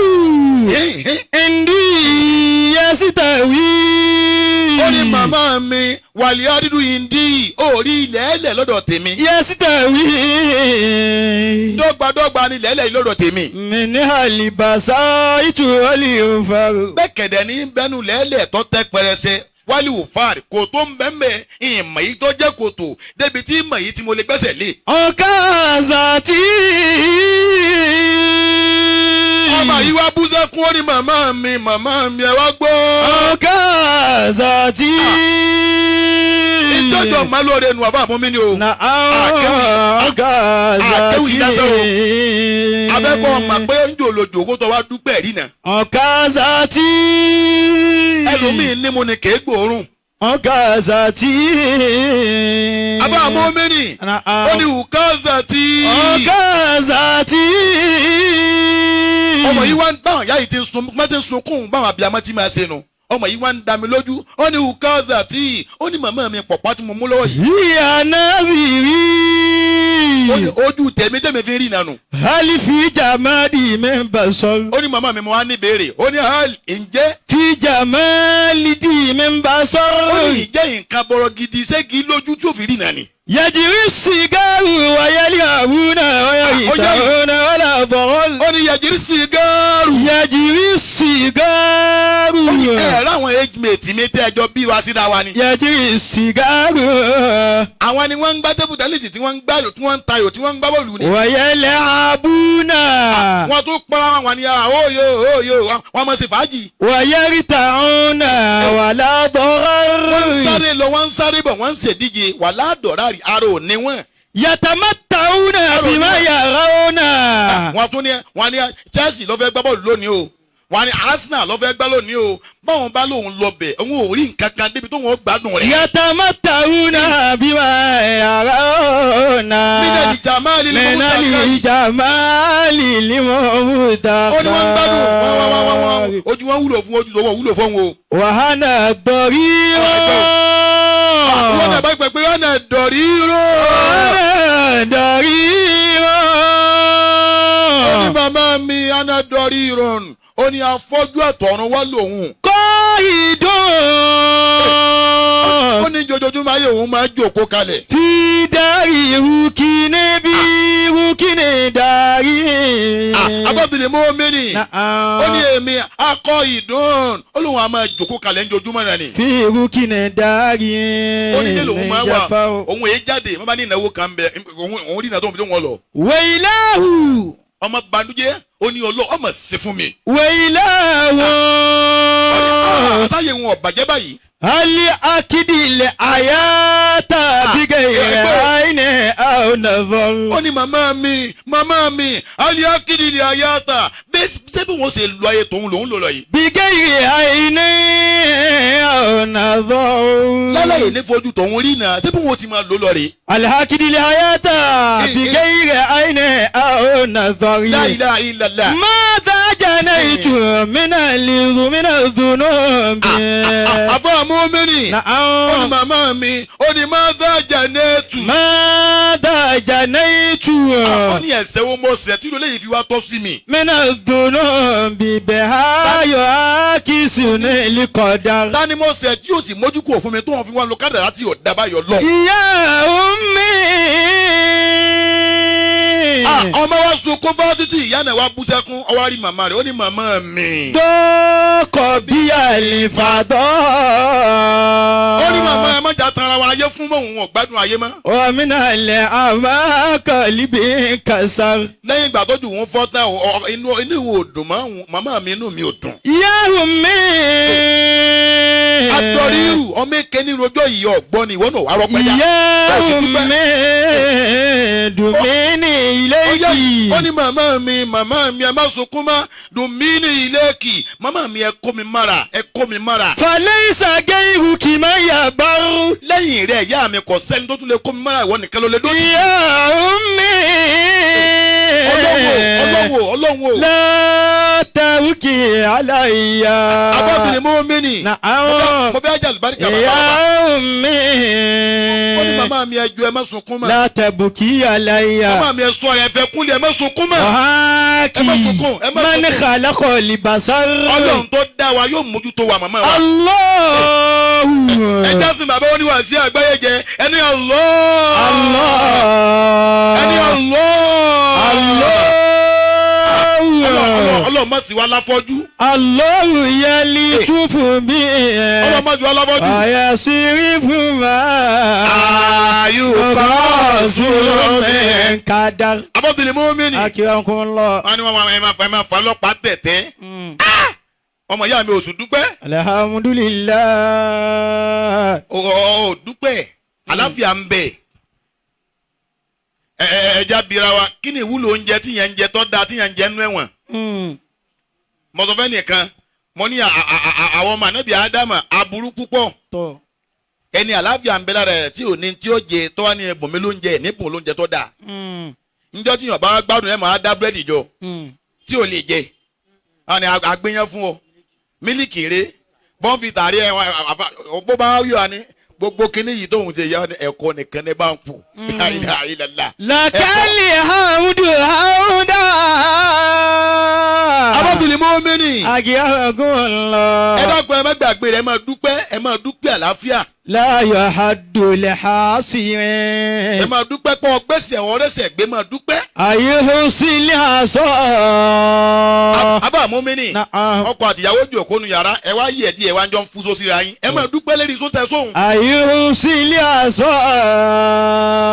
عندي يستوي. ó ní màmá mi wàlíà dídú ìndí orí ilẹ̀ ẹlẹ̀ lọ́dọ̀ tèmi. يستوي dọ́gbadọ́gba ni ilẹ̀ ẹlẹ̀ yìí lọ́dọ̀ tèmi. منها البسائط والينفر. bẹ́ẹ̀kẹ̀dẹ̀ ní bẹ́nu lẹ́lẹ̀ tó tẹ́ pẹrẹsẹ wálé òfàr kò tó ń bẹ́ẹ̀ ìmọ̀ yìí tó jẹ́ kòtò débi tí ìmọ̀ yìí tí mo lè gbẹ́sẹ̀ lé. ọ̀kazàtì. ọmọ yìí wá bú sẹ́kún ó ní màmá mi ẹ wá gbọ́. ọ̀kazàtì. ìjọjọ máa lóore nu àbá àmúmi ni o. na ọ̀kazàtì. abẹ́kọ̀ ọmọ pé ń jòlòjò kó tó wá dúpẹ́ rí náà. ọ̀kazàtì. ẹlòmíín ní mo ní kéé gbòòrùn. ọ̀kazàtì. abá àmúmi ni ó ní ùkázàtì. ọ̀kazàtì. ọmọ yìí wá ń báwọn yá yìí ti ń sunkún báwọn abiyamọ ti máa ṣe nu. ọmọ yìí wá ń dá mi lójú ó ní ùkázàtì ó ní màmá mi pọ̀pá tí mo mú lọ́wọ́ yìí. ìyànà rírì. ó ní ojú tèmi fi rí nànú. hali fi jamadi mẹ́mbà sọ́rọ̀. ó ní màmá mi mo wá ní ìbéèrè ó ní hali ǹjẹ́. fi jamali di mẹ́mbà ó sọ́rọ̀. ní ìjẹ́ nǹkan bọ̀rọ̀ gidi ṣégi lójú tí ó fi rí nàní. yajiri sigaru wayali abuna wayali tauna wala bọ̀rọ̀. ó ní yajiri sigaru. yajiri sigaru. ó ní ráwọn age mate mi tẹ́ ẹjọ́ bí wá síra wa ni. yajiri sigaru. àwọn ni wọ́n ń gbá tébù tẹ́lẹ̀tì tí wọ́n ń gbáyò tí wọ́n ń tayò tí wọ́n ń gbá bọ́ọ̀lù ni. wayali abuna. wọ́n tún pọ́n àwọn ni óyò wọ́n mọ̀ sí fàájì. wayali tauna wala bọ̀rọ̀. wọ́n ń sáré lọ wọ́n ń sáré bọ̀ wọ́n ń ṣèdíje wà ládọ̀rá rí aró ní wọ́n. yatamattauna bima yarawna. wọ́n tún ní wọ́n ní Chelsea ló fẹ́ gbá bọ́ọ̀lù lónìí o wọ́n ní Arsenal ló fẹ́ gbá lónìí o báwọn bá lóun lọ bẹ̀ òun ò rí nǹkan kan débi tó wọ́n gbádùn rẹ̀. yatamattauna bima yarawna. minali jamali limuta. ó ní wọ́n ń gbádùn wọ́n ojú wọn wúlò fún ojú wọn wúlò fún wọn o. wàhánà dọ̀rí rọ̀. wọ́n náà bá gbẹ pé wọ́n náà dọ̀rí rọ̀. dọ̀rí rọ̀. ó ní màmá mi ana dọ̀rí rọ̀ ó ní afọ́jú àtọ̀run wá lòun. kọ́ ìdùn. ó ní jojoojúmọ́ ayé òun máa jókòó kalẹ̀. fi dari rukine bi rukine dari. agbọ́dúnlé mọ́ mẹ́rin ó ní èmi akọ ìdùn ó lóun á máa jókòó kalẹ̀ ńjojúmọ́ náà ni. fi rukine dari. ó ní ilé lòun máa wà òun èyí jáde wọ́n bá ní ìnáwó kan bẹ òun rí ìnáwó tó ń wọ́n lọ. wailahu. ọmọ bandújẹ́ ó ní ọlọ́ ọmọ ṣe fún mi. wailahu. àtàyè wọn ọ̀bàjẹ́ báyìí. hali akidile ayata bigayre aine au nazar. ó ní màmá mi ali akidili ayata bẹ́ẹ̀ bí wọ́n ṣe lọ ayé tòun lòun lò lọ yìí. bigayre aine au nazar. lálàyé ní fojú tòun rí náà ṣé bí wọ́n ti máa lò lọ rè. alhakidile ayata bigayre aine au nazar. la ilaha illallah. ماذا جنيت من الذنوب. àbọ̀ mọ́mìnì. ó ní màmá mi ó ní mọ́tà jánẹ́tù. ماذا جنيت. ó ní ẹ̀ṣẹ̀ wo mo ṣẹ̀ tí lóye fi wá tọ́ sí mi. من الذنوب بها يعاكسني القدر. ta ni mo ṣẹ̀ tí yóò sì mójú kúrò fún mi tó wọn fi wá lọ kádàrá tí yóò dábàá yọ lọ. يا أمي ọmọ wa sunkún fún títí ìyá náà wá bú sẹ́kún ọwọ́ rí màmá rẹ̀ ó ní màmá mi. dọ́kọ̀ bí àlìfàdọ́. ó ní màmá ẹ má jà tara wa ayé fún mọ́ òun ọ̀gbádùn ayé mọ́. ọ̀mìnà lẹ̀ àmàkàlíbí kàṣà. lẹ́yìn ìgbà tó ju wọn fọ́ tán inú ìwò dùn mọ́ màmá mi inú mi ò dùn. yahoo mi. adọ́rírù ọmọ èké ní rojọ́ yìí ọ̀gbọ́n ni ìwọ náà wà rọpẹ́já. yahoo mi dùn mí ní ilé yìí. ó ní màmá mi ẹ má sunkún mọ́ dùn mí ní ilé kì màmá mi ẹ kó mi mára ẹ kó mi mára. falẹ̀ ìsàgẹ́ ihò kì máa yà bárú. lẹ́yìn rẹ̀ ìyá mi kò sẹ́ni tó tún lè kó mi mára ìwọ nìkan ló lè dó tì. yahoo mi. ọlọ́wọ́. látàwùkì aláìyá. abọ́tìrì mú mi nì. Na'am. mo fẹ́ ajá àlùbáríkà bàbá. Ya ummi. ó ní màmá mi ẹ jọ̀ọ́ ẹ má sunkún mọ́. La tabki alayya. màmá mi ẹ sọ ẹ fẹ́ kúnlẹ̀ ẹ má sunkún mọ́. Wahaki. ẹ má sunkún, ẹ má Man sunkún. khalaqa libasar. ọlọ́run tó dá wa yóò mójútó wa màmá wa. Allahu. ẹ jásìn bàbá ó ní wà sí àgbáyé jẹ ẹni Allah. Allah. ẹni Allah. ọlọ́run má sì wá láfọ́jú. Allahu yalitufu bi. ọlọ́run má sì wá láfọ́jú. Ayasirifu ma. ayùkọ́ sùnmí. Kadar. abọ́tìrì mú mi nì. Akirakumullah. wọ́n ní ẹ máa fa ọlọ́pàá tẹ̀tẹ́. ọmọ ìyá mi ò sùn dúpẹ́. Alhamdulillah. ò dúpẹ́ àláfíà ń bẹ. ẹja bira wa kí ni ìwúlò oúnjẹ tí yẹn ń jẹ tó dáa tí yẹn ń jẹ nú ẹ̀wọ̀n. mọ̀tọ́fẹ́ nìkan mo ní àwọn ọmọ ànábì ádámà aburú púpọ̀. ẹni àláfíà ń bẹ lára ẹ̀ tí ò ní tí ó jẹ tó wá ní ẹbùn mi lóúnjẹ nípò lóúnjẹ tó dáa. njọ́ tí yàn bá gbádùn ẹ̀ máa dá búrẹ́dì jọ tí ò lè jẹ. àwọn àgbéyàn fún ọ mílíkì rẹ bọ́ǹfìtà rẹ bó bá yọ àní gbogbo kínní yìí tóun ṣe yá ẹ̀kọ́ nìkan ní bá ń kú. Lakali haudu hauda. abọ́tìlì mọ́mìnì. Agiyagunla. ẹ dákun ẹ má gbàgbé rẹ ẹ máa dúpẹ́ àlàáfíà. La yahaddu lihasirin. ẹ máa dúpẹ́ pọ̀ gbèsè ọ̀rẹ́sẹ̀ gbé máa dúpẹ́. Ayuhusili aso. abá mọ́mìnì. ọkọ àtìyàwó jù òkónú yàrá ẹ wá yẹ̀ díẹ̀ wá ń jọ ń fún sósì ra yín ẹ máa dúpẹ́ lérí sóńtẹ̀ sóhun. Ayuhusili aso.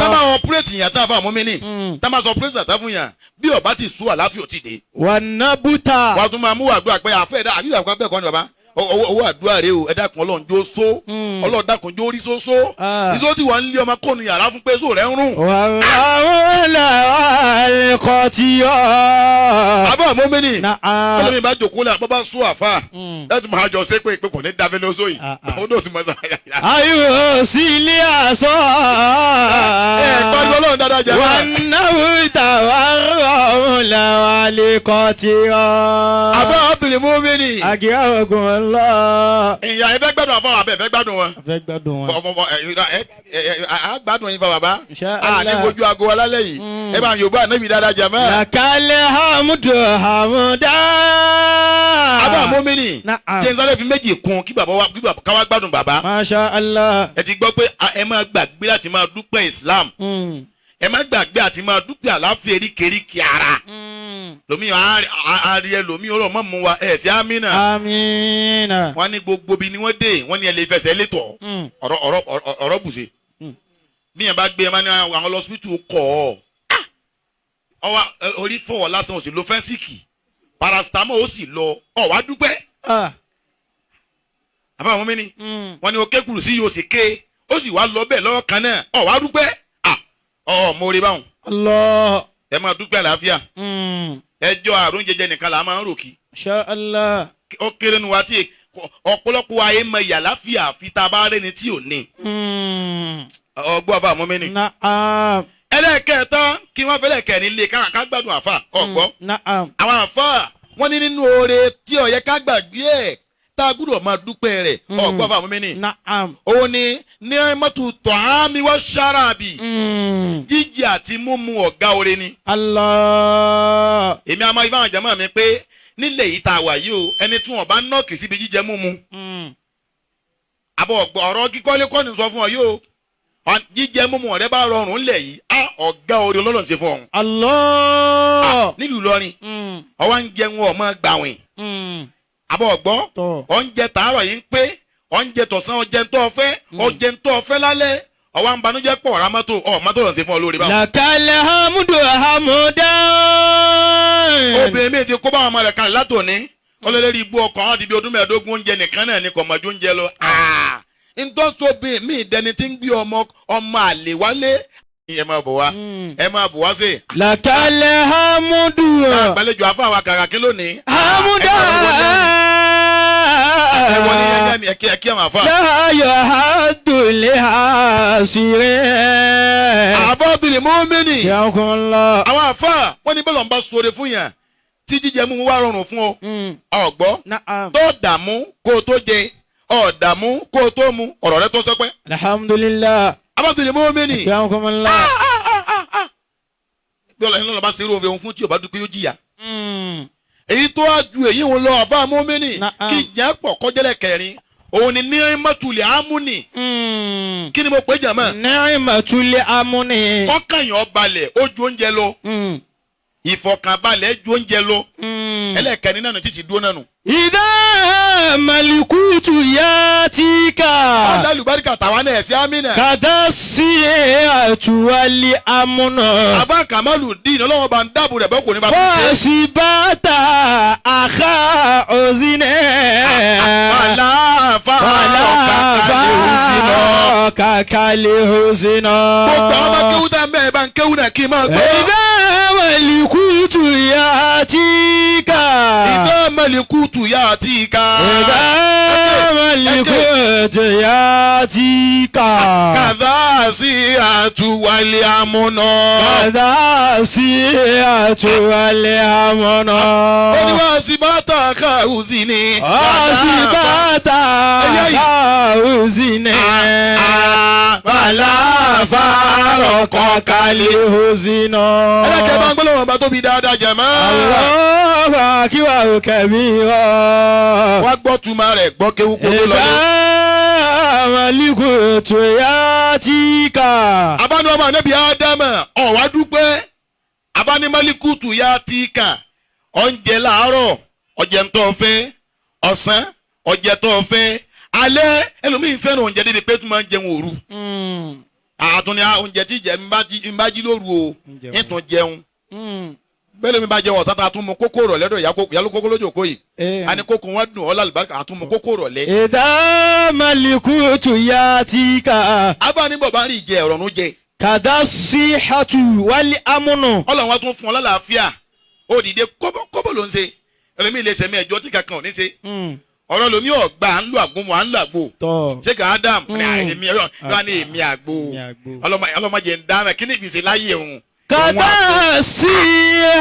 tábà ọpúrẹ́tì yàn tá a fà mọ́mìnì. tábà sọ ọpúrẹ́tì àtàfún yàn bí ọba ti sùn àláfíà ò ti dé. Wanabuta. wàá tún máa mú àdúrà pé àfẹ́ ẹ̀dá àbí àkọ́kọ́ bẹ́ẹ̀ kọ́ ni bàbá owó àdúrà rẹ o ẹ dákun Ọlọ́run jó só Ọlọ́run dákun jó rí sóso ìṣó tí wọ́n ń lé ọmọ kóònù yàrá fún pé sóò rẹ̀ ń rùn. wàhálà àlẹ́kọ̀ tí yọ. àbá mọ́mìnì bọ́lá mi bá jòkó lẹ́ àbá bá sún àfà láti máa jọ sé pé kò ní dábẹ́ lóṣù yìí ó dò tí mo sọ. ayò sí ilé àṣọ. ẹ pariwo Ọlọ́run dáadáa jẹ́ wà náwó ìtàwá wàhálà àlẹ́kọ̀ tí yọ. àbá Abdul Mumini. àgíyá ogun lọ. ìyá ẹ fẹ́ gbádùn àfọ àbẹ fẹ́ gbádùn wọn. fẹ́ gbádùn wọn. a gbádùn yín fa bàbá. Insha a ní Allah. kojú aago alálẹ̀ yìí. ẹ bá Yorùbá ànábì dáadáa jàmá. làkàlẹ̀ hamudu hamuda. Abba Mumini. Na'am. jẹ́ nsáré fi méjì kún kí bàbá wa káwá gbádùn bàbá. Masha Allah. ẹ ti gbọ́ pé ẹ máa gbàgbé láti máa dúpẹ́ Islam. ẹ má gbàgbé àti máa dúpẹ́ àláfíà eríkèéríkèé ara. lomi àárí ẹ lomi ọ̀rọ̀ mọ́ mu wa ẹ̀ sí amínà. Amina. wọ́n ní gbogbo bi ni wọ́n dé wọ́n ní ẹ lè fẹsẹ̀ létọ̀ ọ̀rọ̀ bùsẹ̀. bí yẹn bá gbé ẹ máa ní àwọn lọ́sibítù kọ̀ ọ́ ọwọ́ orí fọwọ́ lásán ó sì lo fẹ́ǹsìkì paracetamol ó sì lọ ọ̀ wá dúpẹ́. Abba Mumini wọ́n ní o ké kùrù sí yóò sì ké ó sì wá lọ bẹ́ẹ̀ lọ́wọ́ kan náà ọ̀ wá dúpẹ́. mo rí báwọn Allah. ẹ máa dúpẹ́ àlàáfíà ẹjọ́ àrùn jẹjẹ nìkan là máa ń rò kí Masha Allah. ó kéré nu wa tí ọ̀pọ̀lọpọ̀ ayé mọ ìyà láfíà fi ta bá rẹni tí ò ní. ọgbọ́n Abba Mumini. Na'am. ẹlẹ́ẹ̀kẹta kí wọ́n fẹ́lẹ̀ kẹrin lé ká gbádùn àfà ọ̀gbọ́. Na'am. àwọn àfà wọ́n ní nínú oore tí ó yẹ ká gbàgbé ẹ̀ tá a gbúdọ̀ máa dúpẹ́ rẹ̀ ọ̀gbọ́n Abba Mumini. Na'am. òun ni ní mọ́tò tọ́hámi wá ṣáráàbì jíjẹ àti mímu ọ̀gá oore ni. Allah. èmi àmọ́ ibà àwọn jàmáà mi pé nílẹ̀ yìí tá a wà yìí o ẹni tí wọ́n bá nọ́ọ̀kì síbi jíjẹ mímu àbọ̀ ọ̀rọ̀ kíkọ́lé kọ́ni sọ fún ọ yìí o jíjẹ mímu rẹ bá rọrùn lẹ̀ yìí ọ̀gá orí ọlọ́run ṣe fún ọ. Allah. nílùú Ìlọrin ọwọ́ ń jẹun ọmọ gbàwìn àbọ̀ ọ̀gbọ́n oúnjẹ tààrọ̀ yìí ń pé oúnjẹ tọ̀sán ọjẹ́ ń tọ́ fẹ́ ọjẹ́ ń tọ́ fẹ́ lálẹ́ ọwọ́ ń banújẹ́ pọ̀ ọ̀rá mọ́tò mọ́tò lọ́n ṣe fún ọ lórí báwọn. làkàlẹ̀ hamudu hamudan. obìnrin mi ti kó báwọn ọmọ rẹ̀ kalẹ̀ látòní ọlọ́lẹ́rì ibú ọkọ̀ àwọn àti ibi ọdún mẹ́ẹ̀ẹ́dógún oúnjẹ nìkan náà ni kò mọ̀jú oúnjẹ lọ. ntọ́sọ̀bìn mi dẹni tí ń gbé ọmọ àlè wálé ẹ máa bọ̀ wá sí. làkàlẹ̀ hamudu. àgbàlejò afáwa kàkàkí lónìí. hamudan. ẹ wọlé yẹn ní ẹkí àwọn afá. láyọ̀ àdùnlé àṣírí. àbọ̀dùnlé mọ́mìnì. yàkùnlá. àwọn afá wọn ní bẹ́ẹ̀ lọ́n bá sọ̀rọ̀ fún yàn tí jíjẹ mú wá rọrùn fún ọ. ọ̀gbọ́ tó dààmú kó o tó jẹ ọ̀dààmú kó o tó mu ọ̀rọ̀ rẹ tó sọ pé. alhamdulillah. àbọ̀dùnlé mọ́mìnì. yàkùnlá. bí ọlọ́run lọ́nà bá ṣe irú òun fún tí o bá dúpẹ́ yóò jìyà. èyí tó wá ju èyí ń lọ àbá mọ́mìnì kí ìjà pọ̀ kọjẹ́lẹ̀ kẹrin òun ni ní mọ́tulẹ̀ amúnì. kí ni mo pè jàmọ́. ní mọ́tulẹ̀ amúnì. kọ́kànyàn balẹ̀ ó ju oúnjẹ lọ. ìfọ̀kànbalẹ̀ ju oúnjẹ lọ. ẹlẹ́kẹ̀rin náà títí dúró náà nù. ìdá malikutu yatika. ọ̀dà olùbáríkà tàwa náà ẹ̀sìn amínà. kàdá sí àtúwálé amúnà. àbá kàmálù dín ọlọ́wọ́n bá ń dáàbò rẹ̀ bọ́ kò ní bá fi ṣe. fọ́ọ̀sì bàtà àká òsínẹ́. aláàfà kàkàlẹ̀ òsínà. gbogbo àwọn ọmọ kéwú tá mẹ́ẹ̀ bá ń kéwú náà kí n máa gbọ́. ìdá malikutu yatika. ìdá malikutu yatika. ìdá malikutu yatika. kàdá sí àtúwálé amúnà. kàdá sí àtúwálé amúnà. oníwàásí bàtà kàwùsí ni. ọ̀sibàtà kàwùsí ni. Fàlàfàrọ̀ kọ̀ọ̀kàlẹ̀ òsínà. ẹlẹ́kẹ̀ẹ́ máa ń gbọ́dọ̀ wọn bá tóbi dáadáa jẹ̀mọ́. Allahu akbar kabira. wá gbọ́ tuma rẹ̀ gbọ́ kéwú kó tó lọ ìdá malikutu yatika. abáni ọmọ anabi ádámà ọ̀wá dúpẹ́ abáni malikutu yatika oúnjẹ láàárọ̀ ọ̀jẹ̀ ń tọ́ fẹ́ ọ̀sán ọ̀jẹ̀ tọ́ fẹ́ alẹ́ ẹlòmíín fẹ́ràn oúnjẹ dédé pé tó máa ń jẹun òru. àtúnyà oúnjẹ tí jẹ ń bá jí lóru o ń tún jẹun. bẹ́ẹ̀ mi bá jẹun ọ̀tá ta tún mu kókó rọ̀ lẹ́dọ̀ ìyálò kókó lójú òkó yìí. a ní kókó wọn dùn ọ́lá àlùbáríkà àtún mu kókó rọ̀ lẹ́. ìdá malikutu yatika. abáni bọ̀bá rí ìjẹ ọ̀rọ̀nù jẹ. kàdá sí hatu wálé amúnù. ọlọ́run wa tún fún ọ lálàáfíà ó dìde kóbó ló ń ṣe ẹlòmíì lè sẹ́mi ẹjọ́ tí kankan ò ní ṣe. ọ̀rọ̀ lomi ọ̀gbà à ń lo àgbo mọ̀ à ń lo àgbo. ṣé kà á dàm ní èmi àgbo ọlọ́mọdé ń dáná kí ni ìbísí láyé òun. kàdá sí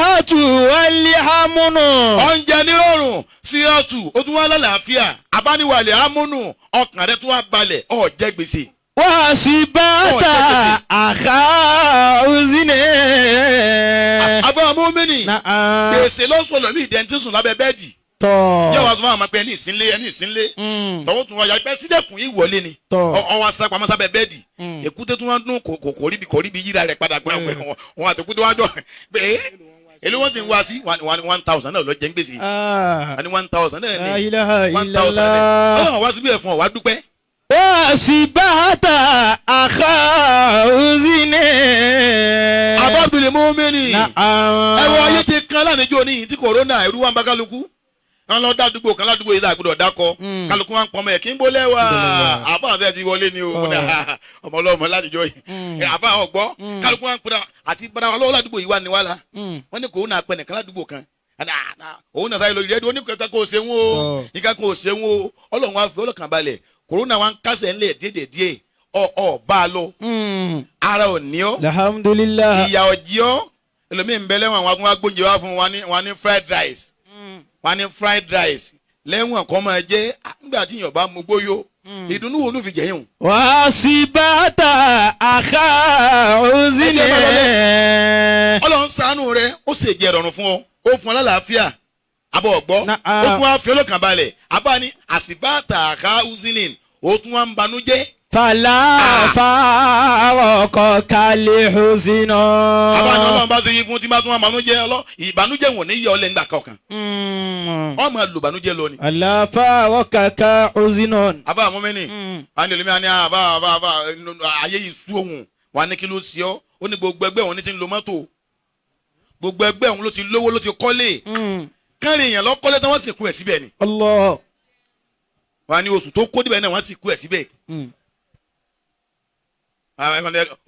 hatu wálé amúnù. oúnjẹ nírọ̀rùn sí ọ̀tù ó tún wá lálàáfíà abániwálẹ̀ amúnù ọkàn rẹ tún wá balẹ̀ ọ̀ jẹ́ gbèsè. wá sí bàtà àká òsínẹ́. àbọ̀ mọ́mìnì gbèsè lọ́sọ̀lọ́ mi ìdẹ́ntì sùn lábẹ́ bẹ́ẹ̀dì. yẹ wàá sọ fún àwọn ọmọ pé ẹni ìsínlé tọwọ́ tún wáyà pé sídẹ̀kùn yìí wọlé ni ọwọ́ sápamọ́ sábẹ́ bẹ́ẹ̀dì èkúté tún wá dún kò ríbi yíra rẹ̀ padà pé wọn àtẹkùté wá dọ̀ pé èlé wọ́n sì ń wá sí 1,000 náà lọ jẹ́ ń gbèsè àní 1,000 náà ní 1,000 náà ọlọ́run wá síbí ẹ̀ fún ọ wá dúpẹ́. wá sí bàtà àká òsínẹ́. abábìlì mọ́mìnì ẹ̀wọ̀ ayé ti kan lánàjọ́ ní tí kòrónà ẹ̀rú wa ń bá kálukú wọn lọ dádúgbò kan ládùúgbò yìí dàgbọ́dọ̀ dákọ kálukú wa ń pọnmọ ẹ kí n bó lẹ́wà àfa àti ẹtì wọlé ni o ọmọ ọlọmọ látijọ́ yìí àfa ọgbọ kálukú wa ń pẹ̀lú àti padà wọn lọ́wọ́ ládùúgbò yìí wà ní wàhálà wọn ní kòrónà pẹ̀ nìkan ládùúgbò kan òun náà sáyé lórí rẹ́díò oníkankan kò ṣe wọn o nǹkan kò ṣe wọn o ọlọ́run wa fi ọlọ́kàn balẹ̀ kòrónà wa ń kásẹ̀ ńlẹ̀ díẹ̀díẹ̀ bá a lọ ara ò ní ọ alhamdulillah ìyà ọ̀jì ọ ẹlòmíín bẹ lẹ́wọ̀n àwọn agbóúnjẹ wa fún wa ní fried rice wọ́n ní fried rice lẹ́wọ̀n kan máa jẹ́ nígbà tí yàn bá mú gbóyó ìdùnnú wo ló fi jẹ̀yìn o. wá sí bàtà àká òsínẹ́. ọlọ́run ṣàánú rẹ ó sì jẹ́ ìrọ̀rùn fún ọ ó fún ọ lálàáfíà abọ́ ọ̀gbọ́ ó tún wá fi ọlọ́kàn balẹ̀ abá ní àsìbàtà àká òsínẹ́ ó tún wá ń banújẹ́. فلا فارقك الحزن. àbáni ọlọ́run bá ṣe yí fún tí bá tún wà bànújẹ́ ìbànújẹ́ wọn ní yọ ọ lẹ́ngbà kankan. ọmọ lò bànújẹ́ lọ ni. فلا فارقك الحزن. àbá àwọn mẹ́ni àni èlòmí àni àbá ayé yìí sú òun wà ní kí ló ṣe ọ́ ó ní gbogbo ẹgbẹ́ òun ní ti ń lo mọ́tò gbogbo ẹgbẹ́ òun ló ti lówó ló ti kọ́lé kárin èèyàn lọ́kọ́lé tí wọ́n sì kú ẹ̀ síbẹ̀ ni. Allah. wà ní oṣù tó kó débẹ̀ náà wọ́n sì kú ẹ̀ síbẹ̀.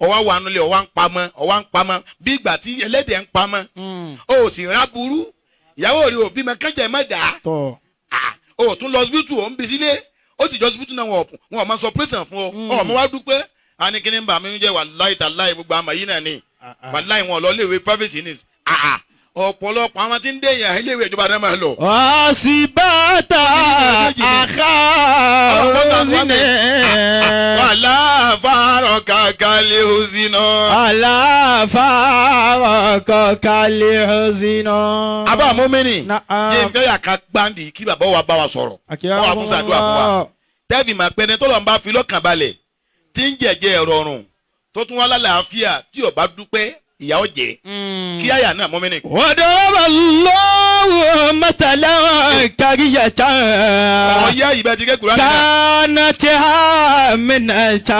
ọwọ́ wà nulẹ̀ ọwọ́ ń pamọ́ bí ìgbà tí ẹlẹ́dẹ̀ ń pamọ́ o sì rà burú ìyàwó rẹ̀ òbí mọ kẹ́jẹ́ mọ́ dà á o tún lọ hospital ò ń bi sílé ó sì jọ hospital náà wọn ò máa sọ prison fún ọ ọmọ wa dúpẹ́ anìkíní ń bà mí jẹ́ wàláì tàláì gbogbo àmọ́ yìí náà ni wàláì wọn lọ léèwé private ní ọ̀pọ̀lọpọ̀ àwọn tí ń dé yàn iléèwé ìjọba náà máa lọ. àṣìbàtà àkà òsínà. aláfàárọ̀ kàkàlẹ̀ òsínà. aláfàárọ̀ kàkàlẹ̀ òsínà. abá mọ́mẹ́nì jẹ́ ìfẹ́ yà ká gbáǹdì kí bàbá wa bá wa sọ̀rọ̀ wọ́n wà tún ṣàdúrà fún wa. tẹ́ẹ̀fì máa pẹ́ni tó lọ́n bá fi lọ́kàn balẹ̀ tí ń jẹ̀jẹ̀ rọrùn tó tún wá lálàáfíà tí ò bá dúpẹ́ ìyà ó jẹ kí àyà náà mọ́mí ni. wàdàbà lọ́wọ́ mẹ́tàlá kàríyàtà. ọ̀yẹ́ ìbẹ́ ti kékeré. kánà tí a mìnà ta.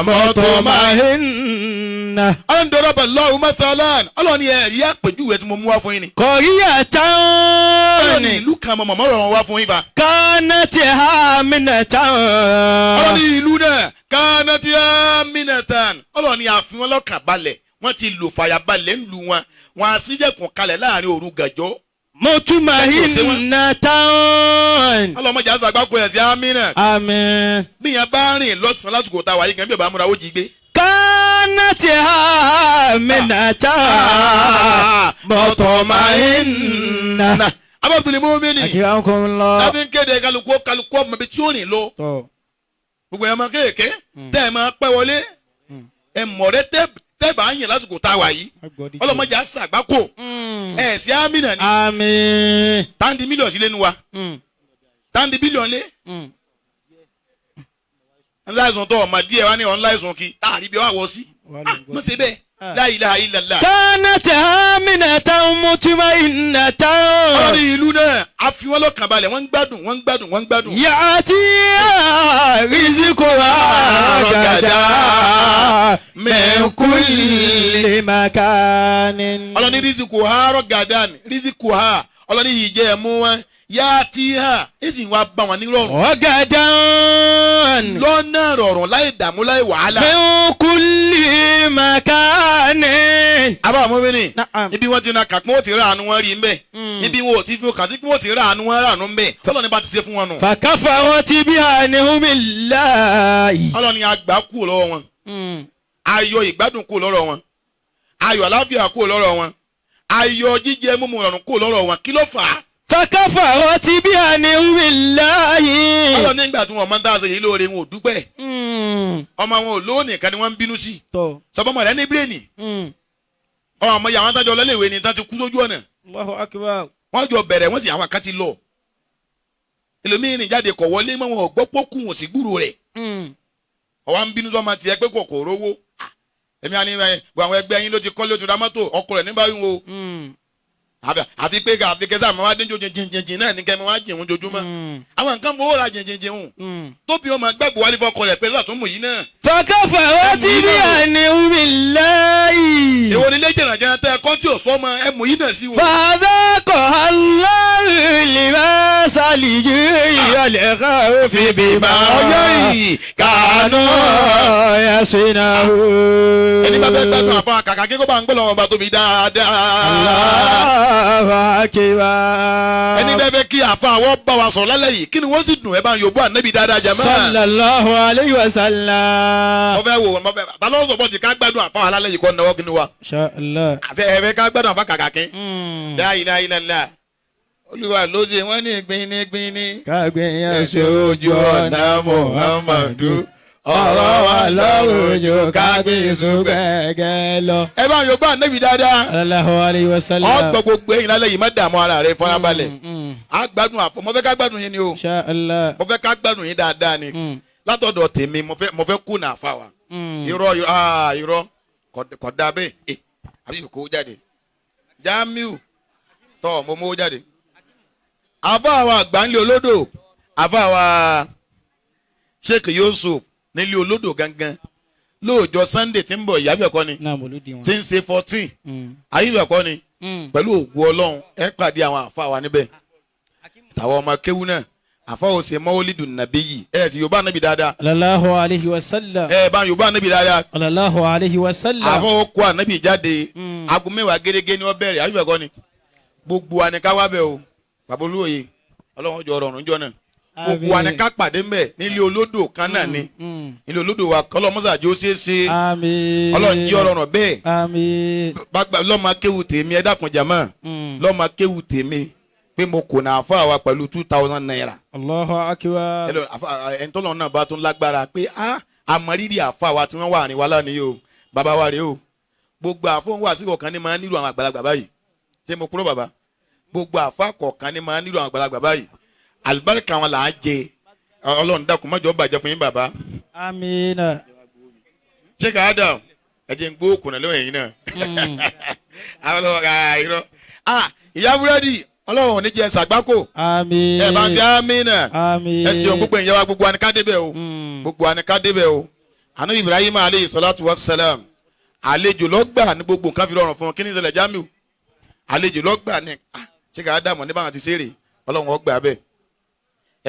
mọ́tò máa ń na. ọ̀ndọ̀rọ̀bà lọ́wọ́ mẹ́tàlá ọlọ́ni ẹ̀rí àpèjúwe tí mo mú wá fún yín ni. kàríyàtà. ọlọ́ni ìlú kan mọ̀ mọ́ rọrùn wá fún yín fa. kánà tí a mìnà ta. ọlọ́ni ìlú náà kánà tí a mìnà ta. ọlọ́ni àfihàn lọ́kàn balẹ̀ wọ́n ti lò fàyàbalẹ̀ ń lu wọn wọn á síjẹ̀kùn kalẹ̀ láàrin òru gàjọ́. mutmainna tan. ọlọ́mọdé àti àgbákò ẹ̀ sí amínà. àmín. bí yẹn bá rìn lọ́sàn-án lásìkò tá a wà yìí gan bí ọba múra ó jí gbé. kánàtì àmínà tan. mutmainna. abáfitì ni mo mí ni. akirakumullah. láti ń kéde kálukú ọmọ ibi tí ó rìn lọ. gbogbo ẹ̀ máa kéèké tẹ́ ẹ̀ máa pẹ́ wọlé ẹ̀ mọ̀rẹ́ tẹ́ bá ń yìn lásìkò tá a wà yìí ọlọ́mọdé àṣà àgbákò ẹ̀ sí amínà ni. àmín. táǹdì mílíọ̀nù sílé nu wa táǹdì bílíọ̀nù lé. ńláìsùn tó ọmọ díẹ̀ wá ní ọ̀nláìsùn kí táàrí bí wàá wọ sí. mo ṣe bẹ́ẹ̀ la ilaha illallah. kánàtì àmínà tan mutmainna tan. ọlọ́ni ìlú náà a fi wọ́n lọ́kàn balẹ̀ wọ́n ń gbádùn. yàtí rizikuha rọgàdà min kulli makanin. ọlọ́ni rizikuha rọgàdà rizikuha ọlọ́ni yìí jẹ́ ẹ̀mú wọn yàtí ha èsì wa bá wọn ní rọrùn. rọgàdà. lọ́nà rọrùn láì dààmú láì wàhálà. min kulli makanin. àbá àwọn ọmọbìnrin ibi wọn ti na kàpọ́n ó ti rà àánú wọn rí mbẹ́ ibi wọn ò ti fi kàn sí pé wọ́n ti rà àánú wọn rà àánú mbẹ́ fọlọ́ni bá ti ṣe fún wọn nù. fakafarat bi'an'amillahi. ọlọ́ni àgbà kú lọ́wọ́ wọn ayọ̀ ìgbádùn kú lọ́rọ̀ wọn ayọ̀ àláfíà kú lọ́rọ̀ wọn ayọ̀ jíjẹ mímu rọrùn kú lọ́rọ̀ wọn kí ló fà á. fakafarat bi'an'amillahi. ọlọ́ni nígbà tí wọ́n máa ń dá aṣọ yìí lóore wọn ò dúpẹ́ ọmọ wọn ò lówó nìkan ni wọ́n ń bínú sí sọfọmọ rẹ ní bírèènì ọmọ àmọ́ yàwọn tájọ lọ́lẹ́wé ni tá ti kú sójú ọ̀nà. Allahu akbar. wọ́n jọ bẹ̀rẹ̀ wọ́n sì àwọn kan ti lọ ẹlòmíràn jáde kọ̀ wọlé mọ́ wọn gbọ́ pọ́kùn wọn sì gbúrò rẹ̀ ọwọ́ ń bínú sọ́mọ tiẹ̀ pé kò rówó èmi àní gbọ́ àwọn ẹgbẹ́ yín ló ti kọ́lé ó ti ra mọ́tò ọkọ rẹ̀ nígbà wo àfi pé àfi kẹsà àmọ́ wá dénjó jìnjìn náà ní kẹ́mi wá jìnwó jojúmọ́ àwọn nǹkan fowó ra jìnjìn hùn tóbi ọmọ gbàgbọ́ wálé fọkọ rẹ̀ pé sàtúnmù yìí náà. fakafarat bi'an'amillahi. èwo ni ilé jẹ̀rànjẹ̀ràn tẹ́ ẹ kọ́ tí ò sọ ọmọ ẹ̀mú yìí náà sí wo. fadhaqaha Allahu libasal ju'i wal khawfi bima kanu yasnaun. ẹni bá fẹ́ gbádùn àfa kàkà kí kó bá ń gbọ́ lọ́wọ́ bá tóbi dáadáa. Allahu akbar. ẹni bẹ́ẹ̀ fẹ́ kí àfa àwọn bá wa sọ̀rọ̀ lálẹ́ yìí kí ni wọ́n sì dùn ẹ bá ń yòbó ànábì dáadáa jàmá. sallallahu alayhi wa sallam. mo fẹ́ wo mo fẹ́ ta ló sọ bọ́ ti ká gbádùn àfa alálẹ́ yìí kọ́ náwó kí ni wa. inshallah. àti ẹ fẹ́ ká gbádùn àfa kàkà kí. la ilaha illallah. olúwa ló ṣe wọ́n ní gbinni. kágbéyàn sójú ọ̀nà Muhammadu. ọ̀rọ̀ wa lọ́rùjò kágbéṣu gẹ́gẹ́ lọ. ẹ bá ń yòbó ànábì dáadáa. sallallahu alayhi wa sallam. ọgbọ gbogbo ẹ̀yin lálẹ́ yìí má dààmú ara rẹ fọlábalẹ̀. a gbádùn àfọ mo fẹ́ ká gbádùn yín ni o. inshallah. mo fẹ́ ká gbádùn yín dáadáa ni. látọ̀dọ̀ tèmi mo fẹ́ kú náà fà wá irọ́ kò dá bẹ́ẹ̀ àbí kò jáde Jamiu tọ́ mo mú jáde àfà wa àgbáńlé olódò àfà wa Sheikh Yusuf nílé olódò gangan lóòjọ́ Sunday tí ń bọ̀ ìyá bẹ̀kọ́ ni tí ń ṣe 14 ayé bẹ̀kọ́ ni pẹ̀lú ògùn Ọlọ́run ẹ pàdé àwọn àfà wa níbẹ̀ tàwọn ọmọ kéwú náà àfà ò ṣe mọ́wólídù nàbí yìí ti Yorùbá nàbí dáadáa. sallallahu alayhi wa sallam. bá Yorùbá nàbí dáadáa. sallallahu alayhi wa sallam. àfà ò kó ànábì jáde aago mẹ́wàá gẹ́gẹ́ ní ó bẹ̀rẹ̀ ayé bẹ̀kọ́ ni gbogbo àníká wá bẹ̀ o bàbá olóye Ọlọ́run jọ ọ̀rọ̀ ọ̀run jọ náà gbogbo àníká pàdé mbẹ nílé olódò kan náà ni nílé olódò wa kọlọmọsàjì ó ṣeé ṣe Ọlọ́run jí ọ̀rọ̀ bẹ́ẹ̀ lọ́mọ kéwù tèmi ẹ dákun jàmá lọ́mọ kéwù tèmi pé mo kò náà fún àwa pẹ̀lú 2000 naira. Allahu akbar. ẹ̀ńtọ́lọ́ náà bá tún lágbára pé àmọ́rírì àfa wa tí wọ́n wà ní wàhálà ni o bàbá wa rèé o gbogbo àfọ̀n wà sí kọ̀ọ̀kan ní máa nílò àwọn àgbàlagbà báyìí ṣé mo kúrò bàbá gbogbo àfa kọ̀ọ̀kan ní máa nílò àwọn àgbàlagbà báyìí alibarika wọn là á jẹ Ọlọ́run dákun mọ́jọ́ bàjẹ́ fún yín bàbá. amiina. ṣé ká Adam ẹ jẹ́ ń gbó kùnà lọ́wọ́ ẹ̀yin náà. àwọn ọlọ́wọ́ ká irọ́. ìyá búrẹ́dì Ọlọ́run ò ní jẹ́ ṣàgbákò. àmín. ẹ bá ń fi amiina. àmín. ẹ ṣeun gbogbo ìyẹn wa gbogbo àníká débẹ̀ o. gbogbo àníká débẹ̀ o. àná Ibrahim aleyhi salatu wa salam àlejò lọ́gbà ní gbogbo nǹkan fi rọrùn fún kí ni ìṣẹ̀lẹ̀ Jamiu àlejò lọ́gbà ní ṣé ká Adam ní báwọn ti ṣeré Ọlọ́run ọgbà bẹ́ẹ̀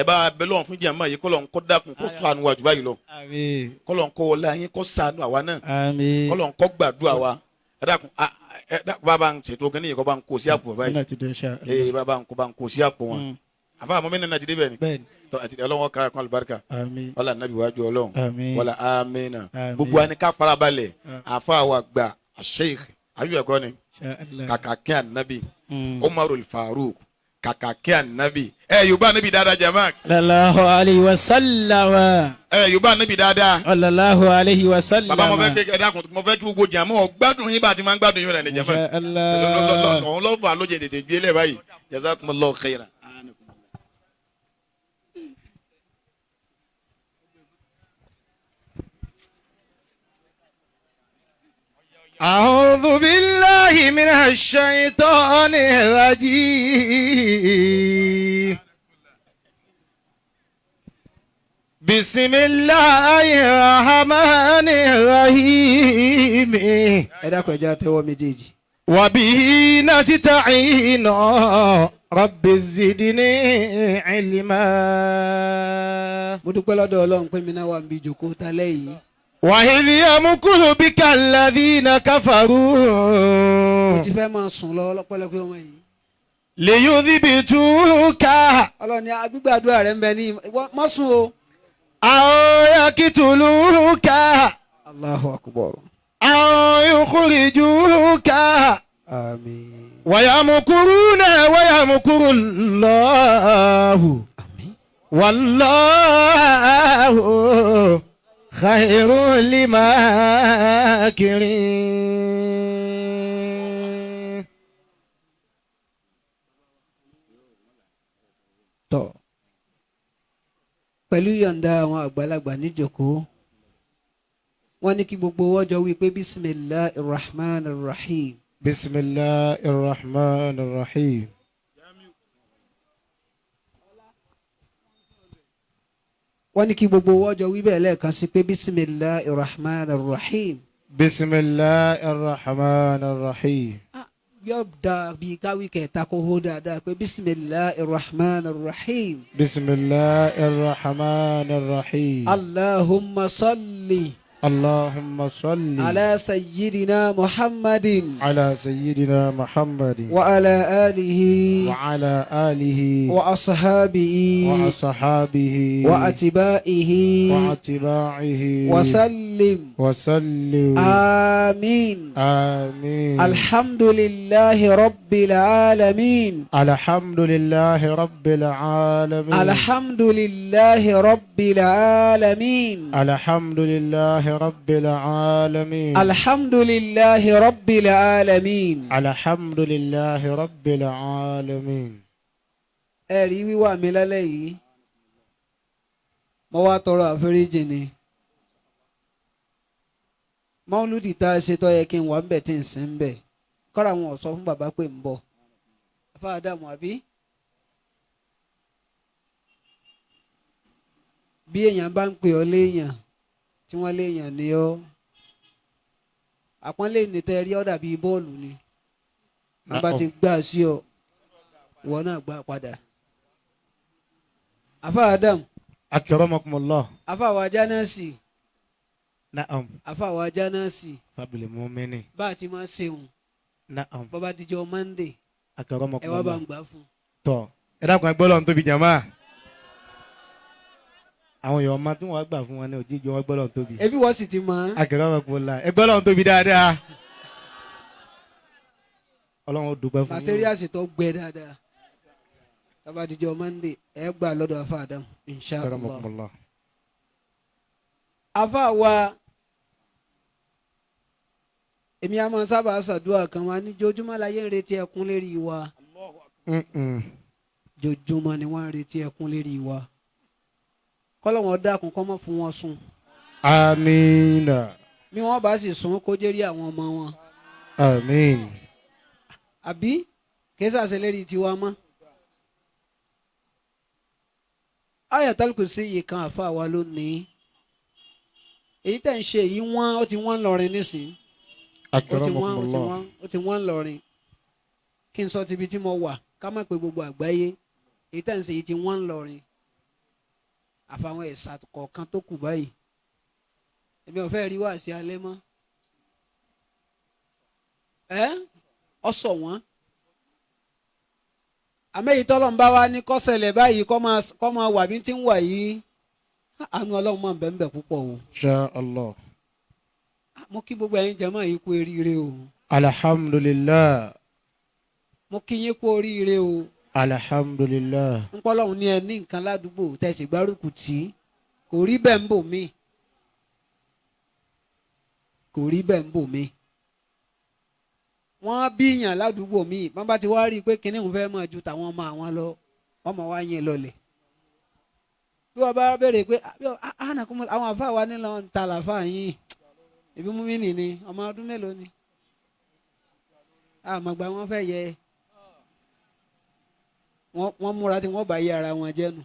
ẹ bá bẹ lọ́wọ́n fún jàmbá yìí kọ́lọ́n kọ́ dákun kó ṣàánú wa jù báyìí lọ kọ́lọ́n kọ́ wọlé ayé kó ṣàánú àwa náà kọ́lọ́n kọ́ gbàdúrà wa ẹ dákun bàbá ń ṣètò kí nìyẹn kọ́ bá ń kó sí àpò báyìí bàbá ń kó sí àpò wọn àfa àmọ́ mẹ́rin náà ti dé bẹ́ẹ̀ ni àti ọlọ́wọ́ kára kan àlùbáríkà wàlà nàbí wájú Ọlọ́run wàlà amínà gbogbo wa ni ká farabalẹ̀ àfa wa gba Sheikh àbí ẹ̀kọ́ ni kàkàkí ànábì Umarul Faruq kàkàkí ànábì Yorùbá ànábì dáadáa jama. sallallahu alayhi wa sallam. Yorùbá ànábì dáadáa. sallallahu alayhi wa sallam. bàbá mo fẹ́ kí ẹ dákun mo fẹ́ kí gbogbo jàmọ́ ọ gbádùn yín bá a ti máa ń gbádùn yín rẹ̀ ní jama. òun lọ́ọ́ fà lóye tètè gbé lẹ̀ báyìí jazakumullahu khairan. أعوذ بالله من الشيطان الرجيم بسم الله الرحمن الرحيم وبه نستعين رب زدني علما وإذ يمكر بك الذين كفروا ليثبتوك أو يقتلوك الله أكبر أو يخرجوك ويمكرون ويمكر الله والله خير لماكرين. tọ́ pẹ̀lú yọ̀ǹda àwọn àgbàlagbà níjókòó wọ́n ní kí gbogbo wọ́n jọ wí pé bisimilahi rahman rahim. bisimilahi rahman rahim. wọ́n ní kí gbogbo wọ́n jọ wí bẹ́ẹ̀ lẹ́ẹ̀kan sí pé bisimilahi rahman rahim. bisimilahi rahman rahim. yóò da bíi káwí kẹta kó hó dáadáa pé bisimilahi rahman rahim. bisimilahi rahman rahim. allahumma salli. اللهم صل على سيدنا محمد على سيدنا محمد وعلى آله وعلى آله وأصحابه وأصحابه وأتباعه وسلم وسلم آمين آمين. الحمد لله رب العالمين الحمد لله رب العالمين الحمد لله رب العالمين الحمد لله رب العالمين الحمد لله رب العالمين الحمد لله رب العالمين. ẹ̀rí wíwà mi lálẹ́ yìí mo wá tọrọ àforíjì ni mọ́lúdì tá a ṣe tó yẹ kí n wà ń bẹ̀ tí n sin ń bẹ̀ kọ́ra wọn ò sọ fún bàbá pé ń bọ̀ àfa Ádámù àbí bí èèyàn bá ń pè ọ́ léèyàn tí wọ́n léèyàn ní ọ́ àpọ́nlé nìtẹ́ rí ọ́ dàbí bọ́ọ̀lù ni wọ́n bá ti gbà sí ọ ìwọ náà gbà padà àfa Ádámù akramakumullah. àfa wa Jánásì Na'am. àfa wa Jánásì Fabili mu'mini. bá a ti máa ṣeun Na'am. bọ́bá dijọ́ Monday ẹ wá bá Akramakumullah. ń gbà fún. Tọ́ ẹ dákun ẹ gbọ́ lọ́n tóbi jàmá. Àwọn èèyàn ọmọ tí wọ́n gbà fún wọn ní òjijì wọn gbọ́ lọ́n tóbi. ẹbí wọ́n sì ti mọ̀ ọ́n. Akramakumullah. Ẹ gbọ́ lọ́n tóbi dáadáa. Ọlọ́run ó dúpẹ́ fún yín. materials tó gbẹ dáadáa bọ́bá dijọ́ Monday ẹ gbà lọ́dọ̀ àfa Ádámù inshallah. Akramakumullah. àfa wa èmi a máa sábà ṣàdúrà kan wá ní jojúmọ́ láyé ń retí ẹkún lérí wa jojúmọ́ ni wọ́n ń retí ẹkún lérí wa kọ́lọ́wọ́n dákun kọ́ mọ́ fún wọn sùn Amina. bí wọ́n bá sì sùn kó jẹ́rí àwọn ọmọ wọn Amin. àbí kì í ṣàṣẹ lérí tiwa mọ́. Ayatul Kursi yìí kan àfa wa lónìí èyí tẹ̀ ń ṣe yìí ó ti wọ́n lọrin nísìnyí Akramakumullah. ó ti wọ́n lọrin kí n sọ tibi tí mo wà ká má pe gbogbo àgbáyé èyí tẹ̀ ń ṣe yìí ti wọ́n lọrin àfàwọn ẹ̀sà kọ̀ọ̀kan tó kù báyìí èmi ò fẹ́ rí wá sí alẹ́ mọ́ ọ sọ wọ́n àmẹ́yìí tọ́lọ́n bá wá ní kọ́sẹ̀lẹ̀ báyìí kọ́ máa wà bí tí ń wà yìí àánú ọlọ́run máa ń bẹ̀ ń bẹ̀ púpọ̀ o. Insha Allah. mo kí gbogbo ẹ̀yin jàmáà yìí kú oríire o. Alhamdulillah. mo kí yín kú oríire o. Alhamdulillah. ń pọ́lọ́hún ní ẹ ní nǹkan ládùúgbò tẹ̀sí gbárùkù tí kò rí bẹ́ẹ̀ ń bò mí. kò rí bẹ́ẹ̀ ń bò mí. wọ́n bíyàn ládùúgbò mi wọ́n bá ti wá rí i pé kinní òun fẹ́ máa ju tàwọn ọmọ àwọn lọ ọmọ wa yẹn lọlẹ̀. bí wọ́n bá béèrè pé àwọn àfa wa nílò ń ta làfà yín ìbí mú mi nìní ọmọ ọdún mélòó ni àmọ̀gbà wọn fẹ́ yẹ wọ́n múra tí wọ́n bá yẹ ara wọn jẹ́ nu.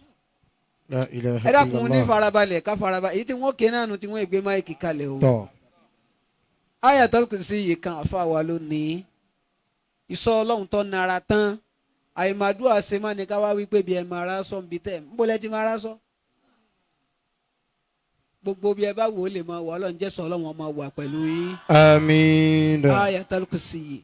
La ilaha ẹ dákun ní illallah. farabalẹ̀ ká farabalẹ̀ èyí tí wọ́n ké náà nu tí wọ́n gbé máìkì kalẹ̀ o. Tọ́. Ayatul Kursi yìí kan àfa wa lónìí ìsọ ọlọ́run tó nara tán àìmàdúrà ṣe má ní ká wá wípé bí ẹ máa rá sọ níbi tẹ̀ ń bọ́lẹ̀ tí máa rá sọ. gbogbo bí ẹ bá wò ó lè máa wà ọlọ́run jẹ́ sọ ọlọ́run máa wà pẹ̀lú yín. Amin. Ayatul Kursi yìí.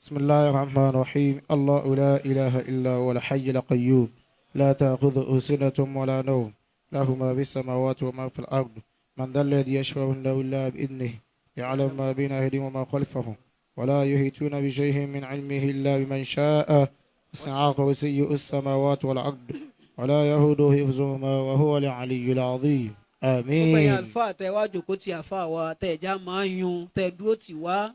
بسم الله الرحمن الرحيم الله لا إله إلا هو الحي القيوم لا تأخذه سنة ولا نوم له ما في السماوات وما في الأرض من ذا الذي يشفع عنده إلا بإذنه يعلم ما بين أيديهم وما خلفهم ولا يحيطون بشيء من علمه إلا بمن شاء وسع كرسيه السماوات والأرض ولا يهوده حفظهما وهو العلي العظيم gbogbo ẹ̀yin آمين. àlùfáà tẹ wá jòkó ti àfa wa tẹ ẹ̀já máa ń yun tẹ dúró tì wá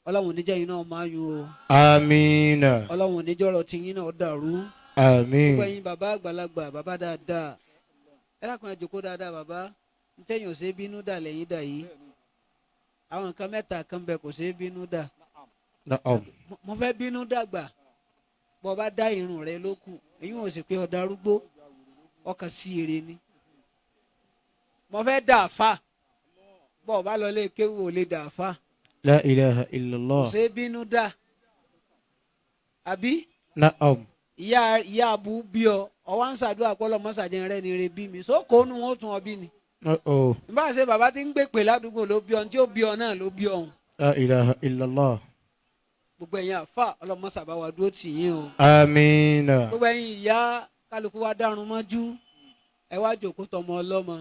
ọlọ́run oníjẹ́ yín náà máa ń yun o آمين. ọlọ́run oníjọ́ ọ̀rọ̀ tí yín náà dàrú آمين. gbogbo ẹ̀yin bàbá àgbàlagbà bàbá dáadáa ẹ dákun ẹ jòkó dáadáa bàbá ntẹ́yìn ò ṣe é bínú dà lẹ́yìn dà yìí àwọn nǹkan mẹ́ta kan bẹ kò ṣe é bínú dà نعم. mo fẹ́ bínú dàgbà bọ́ ọ bá dá irun rẹ lókù èyí ò sì pé ọ̀dà arúgbó ọkàn sí èrè ni mo fẹ́ dà àfà bọ́ ọ bá lọ lé kéwù ò lè dà àfà لا إله إلا kò الله. ṣe é bínú dà àbí نعم. ìyá abu bí ọ ọwọ́ ń ṣàdúrà pọ́lọ́ mọ́sàdín rẹ ni re bí mi sókòónù wọn ó tún ọ bí ni Oh. nígbà ṣe bàbá tí ń gbé pè ládùúgbò ló bí ọ tí ó bí ọ náà ló bí ọ̀hún لا إله إلا الله. gbogbo ẹ̀yin àfà ọlọ́mọṣàbá wa dúró tì yín o آمين. gbogbo ẹ̀yin ìyá kálukú wa dárun mọ́jú ẹ wá jòkó tọmọ ọlọ́mọ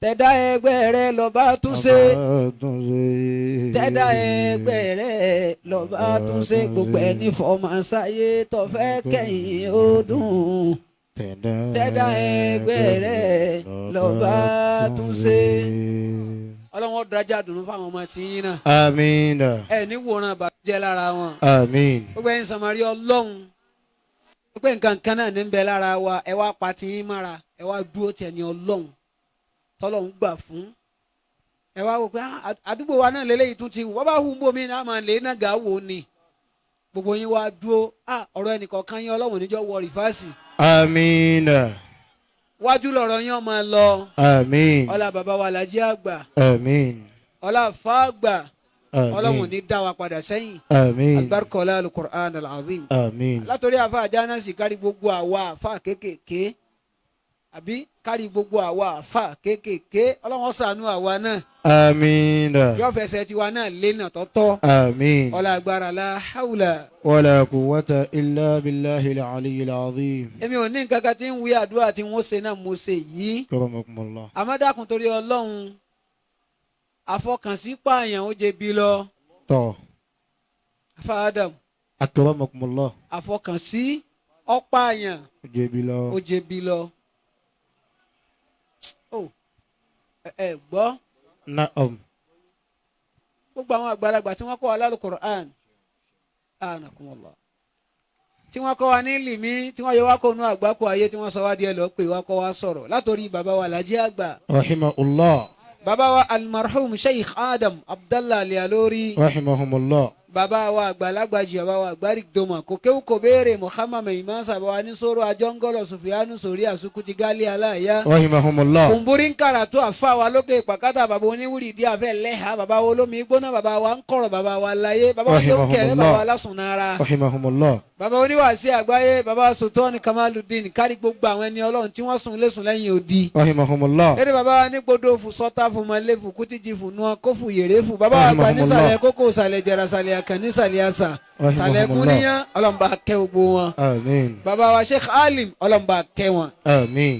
tẹ̀dá ẹgbẹ́ rẹ lọ́ba tún ṣe tẹ̀dá ẹgbẹ́ rẹ lọ́ba tún ṣe gbogbo ẹni fọmọ sáyé tó fẹ́ kẹ́yìn ó dùn tẹ̀dá ẹgbẹ́ rẹ lọ́ba tún ṣe. ọlọ́run ó dájà dùnú fáwọn ọmọ tí yín náà آمين. ẹ ní wòran bàjẹ́ lára wọn آمين. gbogbo ẹ̀yin sàmárì ọlọ́run pé nǹkan kan náà ní ń bẹ lára wa ẹ wá pa tí yín mára ẹ wá dúró tẹ̀ ní ọlọ́run tọ́lọ́hún gbà fún ẹ wá wò pé àdúgbò wa náà lélẹ́yìí tún ti wù wọ́n bá hù ń bomi náà máa lè náà gà wò ni gbogbo yín wá dúró ọ̀rọ̀ ẹnìkọ̀ọ̀kan yín ọlọ́run níjọ́ wọ rìfáàsì. àmín. wájú lọ̀rọ̀ yín ọmọ lọ. àmín. ọlá bàbá wa Alhaji àgbà. àmín. ọlá fa àgbà. àmín. ọlọ́run ní dá wa padà sẹ́yìn. àmín. alibarika ọlá alukur'an alazim. àmín. látòrí àfa àjánásì kárí gbogbo àwa àfa kéékèèké àbí kárí gbogbo àwa àfa kéékèèké ọlọ́run ṣàánú àwa náà. àmín. yóò fẹsẹ̀ tiwa náà lénà tọ́tọ́. àmín. ọlá agbára la hawla. wala quwwata illa billahi al-aliyyil azim. èmi ò ní nǹkan kan tí ń wí àdúrà tí wọ́n ṣe náà mo ṣe yìí. karamakumullah. àmọ́ dákun torí ọlọ́run àfọkànsí pààyàn ó jẹbi lọ. tọ́. afa Adam. akramakumullah. àfọkànsí ọ̀pààyàn ó jẹbi lọ. ó jẹbi lọ. ẹ gbọ́. na'am. gbogbo àwọn àgbàlagbà tí wọ́n kọ́ wa lálùkùránì anakumullah tí wọ́n kọ́ wa ní lìmí tí wọ́n yẹ wá kó nu àgbákò ayé tí wọ́n sọ wá díẹ̀ lọ pé wá kọ́ wa sọ̀rọ̀ látòrí bàbá wa Alhaji àgbà. rahimahullah. bàbá wa almarhum Sheikh Adam Abdallah Al-Alori. rahimahumullah. bàbá wa àgbàlagbà jì bàbá wa àgbárí doma kò kéwù kò béèrè Muhammad Imam sábà wa ní sọ̀rọ̀ àjọngọlọ Sufyanu sórí àsukùtì gali aláya. rahimahumullah. kùnbùrí ń karatu àfa wa lókè pàkátà bàbá oníwúrì dí àfẹ lẹ́hà bàbá wa olómi gbóná bàbá wa ń kọ̀rọ̀ bàbá wa láyé bàbá wa yóò kẹrẹ bàbá wa lásùnnára. rahimahumullah. bàbá oníwàásí àgbáyé bàbá Sultan Kamaluddin kárí gbogbo àwọn ẹni Ọlọ́run tí wọ́n sùn lẹ́sùn lẹ́yìn odi. rahimahumullah. eré bàbá wa ní gbódò fún sọ́tà fún malẹ́fù kútìjì fún nuwa kófù yèrè fún bàbá wa gbà nísàlẹ̀ kókó sàlẹ̀ jẹrà sàlẹ̀ àkàn nísàlẹ̀ àṣà sàlẹ̀ gúnníyàn ọlọ́mùbá kẹ́ gbogbo wọn. àmín. bàbá wa Sheikh Alim ọlọ́mùbá kẹ́ wọn. àmín.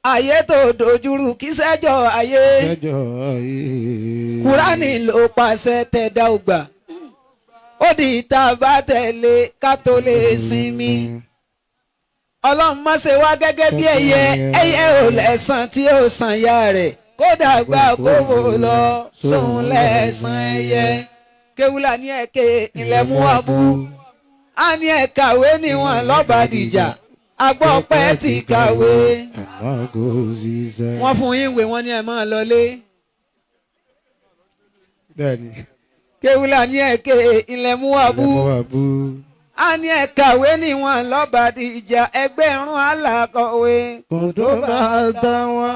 ayé tó dojúrú kí sẹ́jọ́ ayé ẹjọ́ ayé. Kúránì ló pàṣẹ tẹ̀dá ògbà ó di ìta bá tẹ̀lé ká tó lè sinmi. ọlọ́run má ṣe wá gẹ́gẹ́ bí ẹyẹ ẹyẹ ò lẹ́sàn tí ó sàn ya rẹ̀ kódà gbà kó wò lọ sóun lẹ́sàn ẹyẹ. kéwúlà ní ẹ̀kẹ́ ilẹ̀ mú abú á ní ẹ̀kàwé níwọ̀n lọ́ba dìjà agbọ́pẹ́ ti kàwé. àmọ́ kò ṣiṣẹ́. wọ́n fún yín ìwé wọn ní ẹ̀ máa lọlé. bẹ́ẹ̀ni. kéwúlà ní ẹ̀kẹ́ ilẹ̀ mú abú a ní ẹ̀kàwé níwọ̀n lọ́ba dìjà ẹgbẹ̀rún alákọ̀wé kò tó bá tán wá.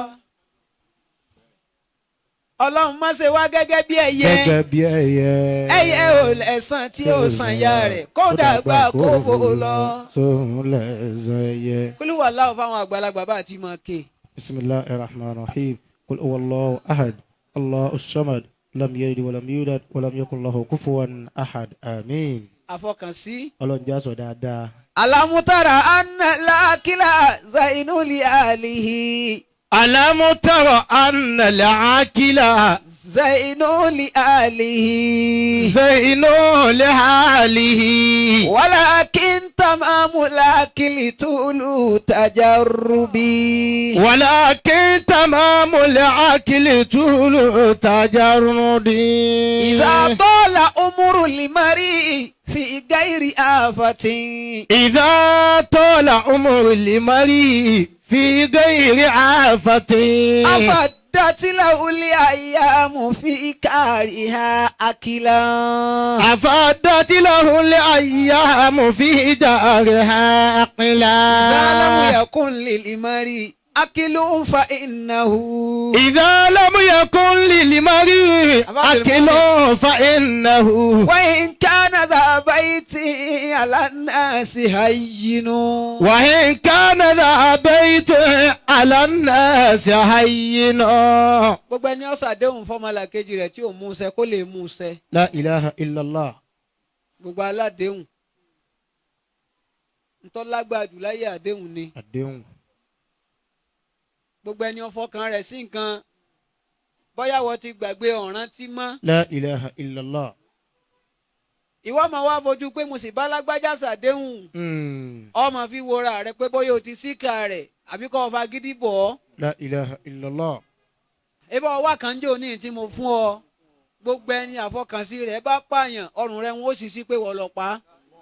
ọlọ́run má ṣe wá gẹ́gẹ́ bí ẹyẹ gẹ́gẹ́ bí ẹyẹ. ẹyẹ ò lẹ́sàn tí ó sàn ya rẹ̀ kódà gbà kó fò lọ. sóun lẹ́sàn ẹyẹ. kúlúwà láwù fáwọn àgbàlagbà bá ti máa ké. bismillahir rahmanir rahim qul huwallahu ahad allahu samad lam yalid walam yulad walam yakun lahu kufuwan ahad àmín. àfọkànsí. ọlọ́njà sọ dáadáa. alamutara anna lakila zainuli alihi. alamutara anna lakila zainuli alihi. zainul alihi. walakin tamamu lakili tulu tajarrubi. walakin tamamu lakili tulu tajarrubi. iza tola umuru limari في غير آفة. إذا طال عمر المرء في غير آفة. أفدت له الأيام في كارها أكلا. أفدت له الأيام في دارها أقلا. إذا لم يكن للمرء أكل فإنه. إذا لم يكن للمرء أكل فإنه. وإن كان ذا بيت على الناس هين. وإن كان ذا بيت على الناس هين. gbogbo ẹni ọ̀sà déhùn fọ́mọlà kejì rẹ̀ tí ò mú ṣẹ kó lè mú ṣẹ. La ilaha illallah. gbogbo aládéhùn ntọ́lágbájú láyé àdéhùn ni. àdéhùn. gbogbo ẹni ọfọkàn rẹ̀ sí nǹkan bóyá wọ́n ti gbàgbé ọ̀ràn tí mọ́. La ilaha illallah. ìwọ máa wá fojú pé mo sì bá lágbájá ṣàdéhùn. ọmọ fi wora rẹ pé bóyá o ti síkà rẹ̀ àbí kọ́ ọ fagídí bọ̀ ọ́. La ilaha illallah. ebí ọwọ́ àkànjọ́ ní tí mo fún ọ gbogbo ẹni àfọkànsí rẹ̀ bá pààyàn ọrùn rẹ̀ wọn ó sì sí pé wọ́n lọ pa.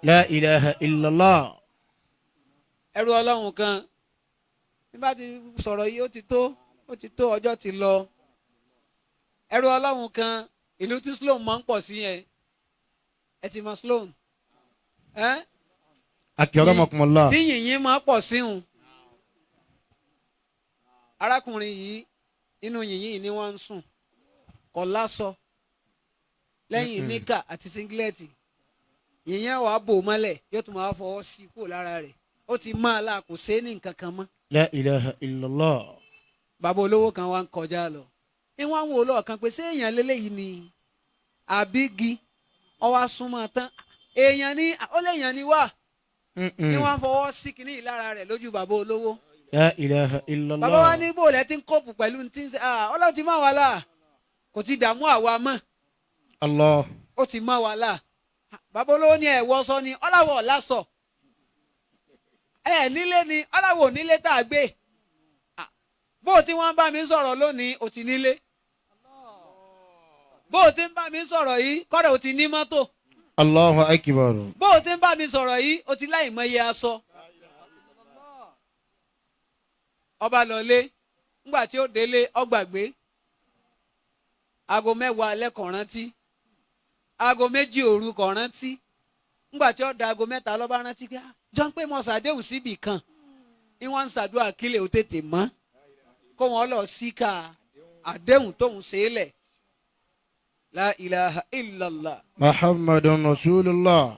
La ilaha illallah. ẹrú ọlọ́run kan bí bá ti sọ̀rọ̀ yìí ó ti tó ó ti tó ọjọ́ ti lọ ẹrú ọlọ́run kan ìlú tí Sloan máa ń pọ̀ sí yẹn ẹ ti mọ Sloan akramakumullah. tí yìnyín máa pọ̀ síhun arákùnrin yìí inú yìnyín ni wọ́n ń sùn kò láṣọ lẹ́yìn níkà àti síngílẹ̀tì yìnyín wàá bò mọ́lẹ̀ yóò tún máa fọwọ́ sí i kúrò lára rẹ̀ ó ti máa la kò sé ní nǹkan kan mọ́. La ilaha illallah. bàbá olówó kan wá ń kọjá lọ ní wọ́n ń wo olóòkan pé ṣé èèyàn lélẹ́yìí ni àbígi ọwọ́ súnmọ́ tán èèyàn ní ó léèyàn ní wà ní wọ́n fọwọ́ sí kinní lára rẹ̀ lójú bàbá olówó. La ilaha illallah. bàbá wa ní bòlẹ̀ tí ń kóòpù pẹ̀lú tí ń ṣe ọlọ́run ti máa wà láà kò ti dààmú àwa mọ́. Allah. ó ti máa wà láà bàbá olówó ní ẹ̀wọ́ sọ ni ọ̀làwọ̀ lásọ̀ nílé ni ọ̀làwọ̀ nílé tá a gbé bó o ti wọ́n bá mi sọ̀rọ̀ lónìí o ti nílé bó o ti ń bá mi sọ̀rọ̀ yìí kọ́dọ̀ o ti ní mọ́tò. Allahu akbar. bó o ti ń bá mi sọ̀rọ̀ yìí o ti láì mọye aṣọ. ọba lọlé ńgbà tí ó délé ọgbàgbé aago 10 alẹ́ kò rántí aago 2 òru kò rántí ńgbà tí ó da aago 3 lọ́ba rántí pé jọ ń pé mo ṣàdéhùn síbì kan ní wọ́n ń ṣàdúrà kílẹ̀ ó tètè mọ́ kó wọ́n lọ síkà àdéhùn tóun ṣe é lẹ̀ la ilaha illallah. Muhammadun rasulullah.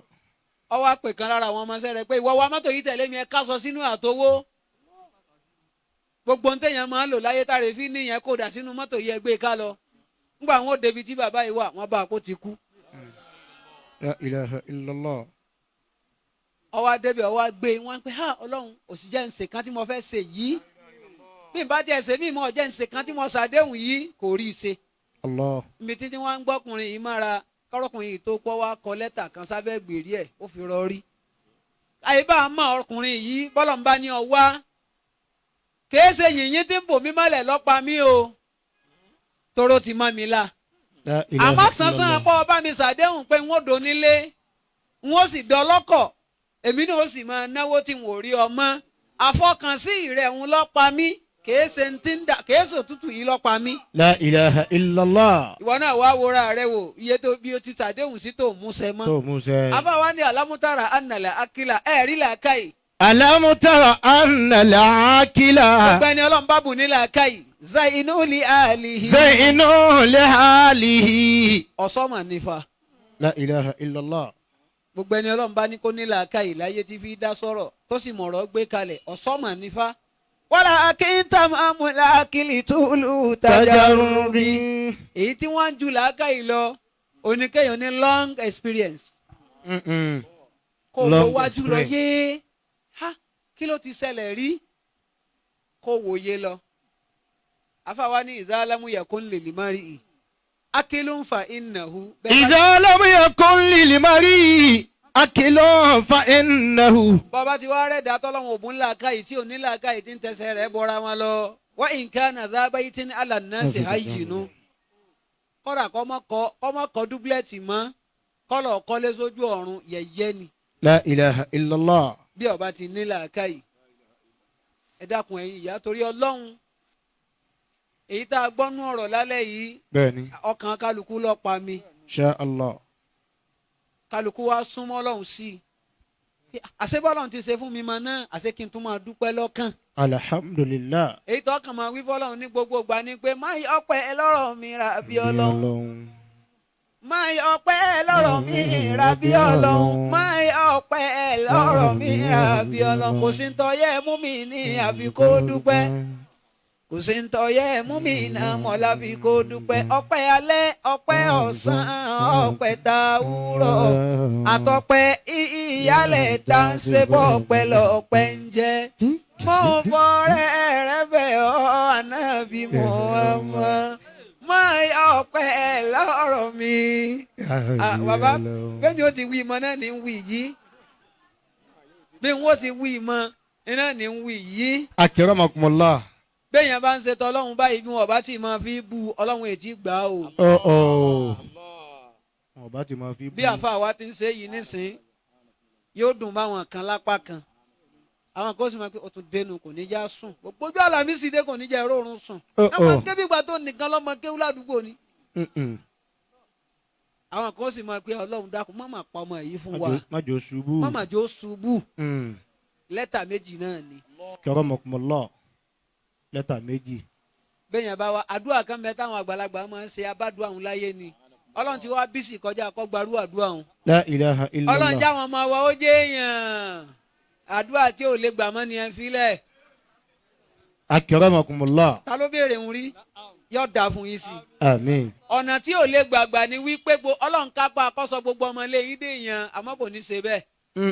ọwọ́ àpè kan lára àwọn ọmọọṣẹ́ rẹ̀ pé ìwọ wa mọ́tò yìí tẹ̀lé mi ẹ ká sọ sínú àtowó gbogbo ohun téèyàn máa ń lò láyé táre fi níyẹn kó dà sínú mọ́tò yìí ẹ gbé ká lọ ńgbà wọn ò débi tí bàbá yìí wà wọn bá àpò ti kú. La ilaha illallah. ọwọ́ adébẹ̀ ọwọ́ gbé wọn pé ọlọ́run òsì jẹ́ ǹsẹ̀ kan tí mo fẹ́ ṣe yìí bí n bá jẹ́ ẹsẹ̀ mi mọ̀ jẹ́ ǹsẹ̀ kan tí mo ṣàdéhùn yìí kò rí i ṣe. Allah. ibi títí wọn ń gbọ́kùnrin yìí mára kọ́rọ́kùnrin yìí tó pọ́ wá kọ lẹ́tà kan sábẹ́ gbèrí ẹ̀ ó fi rọrí. àyè bá a mọ ọkùnrin yìí bọ́lọ̀ ń bá ní ọ wá kìí ṣe yìnyín tí ń bò mí mọ́lẹ̀ lọ́pa mi o tóró ti mọ́ mi la. àmọ́ sánsan apá ọba mi ṣàdéhùn pé n ó donílé n ó sì dọlọ́kọ̀ èmi náà ó sì máa náwó tí n ò rí ọmọ àfọkànsí rẹ̀ ń lọ́pa mi kìí ṣe kìí ṣe òtútù yìí lọ́pa mi. La ilaha illallah. ìwọ náà wá wòra rẹ wò iye tó bí o ti ṣàdéhùn sí tó múṣẹ mọ́. tó múṣẹ. afáwa ní alámútàrà ànàlà akílà ẹ̀rí làákàyè. alámútàrà ànàlà akílà. ọ̀gbẹ́ni ọlọ́run bá bù ní làákàyè. zainu li alihi. zainu li alihi. ọ̀sọ́mọ̀ nífa. La ilaha illallah. gbogbo ẹni ọlọ́run bá ní kó ní làákàyè láyé tí fi dá sọ̀rọ̀ tó sì mọ̀rọ̀ gbé kalẹ̀ ọ̀sọ́mọ̀ nífa. wàlá akíntà mamula akílì túlù tajaruri. èyí tí wọ́n ń ju làákàyè lọ oníkẹyàn ní long experience. kó wo wájú lọ yé kí ló ti ṣẹlẹ̀ rí kó wòye lọ. afáwa ní ìzálámù yakun lil mar'i akilun fa innahu. ìzálámù yakun lil mar'i akilun fa innahu. bàbá tí wàá rẹ̀ dàtọ́ lọ́wọ́ òbún làákàyè tí ò ní làákàyè tí ń tẹsẹ̀ rẹ̀ bọ́ra wọn lọ. wa in kana dha baytin ala nnasi hayyinu. kọ́dà kọ́mọ kọ́ dúbúlẹ̀tì mọ́ kọ́lọ̀ kọ́lé sójú ọ̀run yẹ̀yẹ́ ni. La ilaha illallah. bí ọba ti ní làákàyè ẹ dákun ẹ̀yin ìyá torí ọlọ́run èyí tá a gbọ́nú ọ̀rọ̀ lálẹ́ yìí bẹ́ẹ̀ni ọkàn kálukú ló pa mi. Insha Allah. kálukú wa súnmọ́ ọlọ́run sí i àṣẹ bọ́lọ́run ti ṣe fún mi máa náà àṣẹ kí n tún máa dúpẹ́ lọ́kàn. alhamdulillah. èyí tó kàn máa wí fọ́lọ́run ní gbogbo ìgbà ni pé má yọ ọpẹ́ lọ́rọ̀ mi ra bí ọlọ́run má yọ ọpẹ́ lọ́rọ̀ mi ra bí ọlọ́run má yọ ọpẹ́ lọ́rọ̀ mi ra bí ọlọ́run kò sí ń tọ́yẹ mú mi ní àbí kó dúpẹ́ kò sí ń tọ́yẹ mú mi náà mọ́ lábí kó dúpẹ́ ọpẹ́ alẹ́ ọpẹ́ ọ̀sán ọpẹ́ tàwúrọ̀ àtọpẹ́ ìyálẹ̀ tá ń ṣe bọ́ ọpẹ́ lọ́pẹ́ ń jẹ́ mo fọ́rẹ́ rẹ bẹ̀ ọ́ ànábì Muhammad má yọ ọpẹ́ lọ́rọ̀ mi. bàbá bẹ́ẹ̀ ni ó ti wí ìmọ̀ náà ní wí yìí bí wọ́n ti wí ìmọ̀ náà ní wí yìí. akramakumullah. béèyàn bá ń ṣe tọ́lọ́hún báyìí bí wọ́n bá ti máa fi bu ọlọ́run ètí gbà o. wọ́n bá ti máa fi bu. bí àfa wa ti ń ṣe yìí nísìn yóò dùn báwọn kan lápá kan àwọn kan sì máa pé o tún dénú kò ní já sùn gbogbo ọjọ́ Àlàmísì dé kò ní jẹ́ rọrùn sùn àwọn kébí ìgbà tó nìkan lọ́mọ kéwú ládùúgbò ni àwọn kan sì máa pé Ọlọ́run dákun má mà pa ọmọ yìí fún wa má jò ṣubú má mà jò ṣubú lẹ́tà méjì náà ni. karamakumullah lẹ́tà méjì. bẹ́ẹ̀yàn bá wa àdúrà kan bẹ táwọn àgbàlagbà máa ń ṣe abádùn àwọn láyé ni Ọlọ́run ti wá bísí kọjá akọ́gbarú àdúrà òun. La ilaha illallah. Ọlọ́run já wọn ọmọ wa ó jẹ́ èèyàn àdúrà tí ò lè gbà mọ́ ni ẹ fi lẹ̀. Akramakumullah. Ta ló béèrè ń rí yóò dà fún yín sí. Àmín. ọ̀nà tí ò lè gbàgbà ni wípé Ọlọ́run kápá akọ́sọ gbogbo ọmọ ilé yín dé èèyàn àmọ́ kò ní ṣe bẹ́ẹ̀.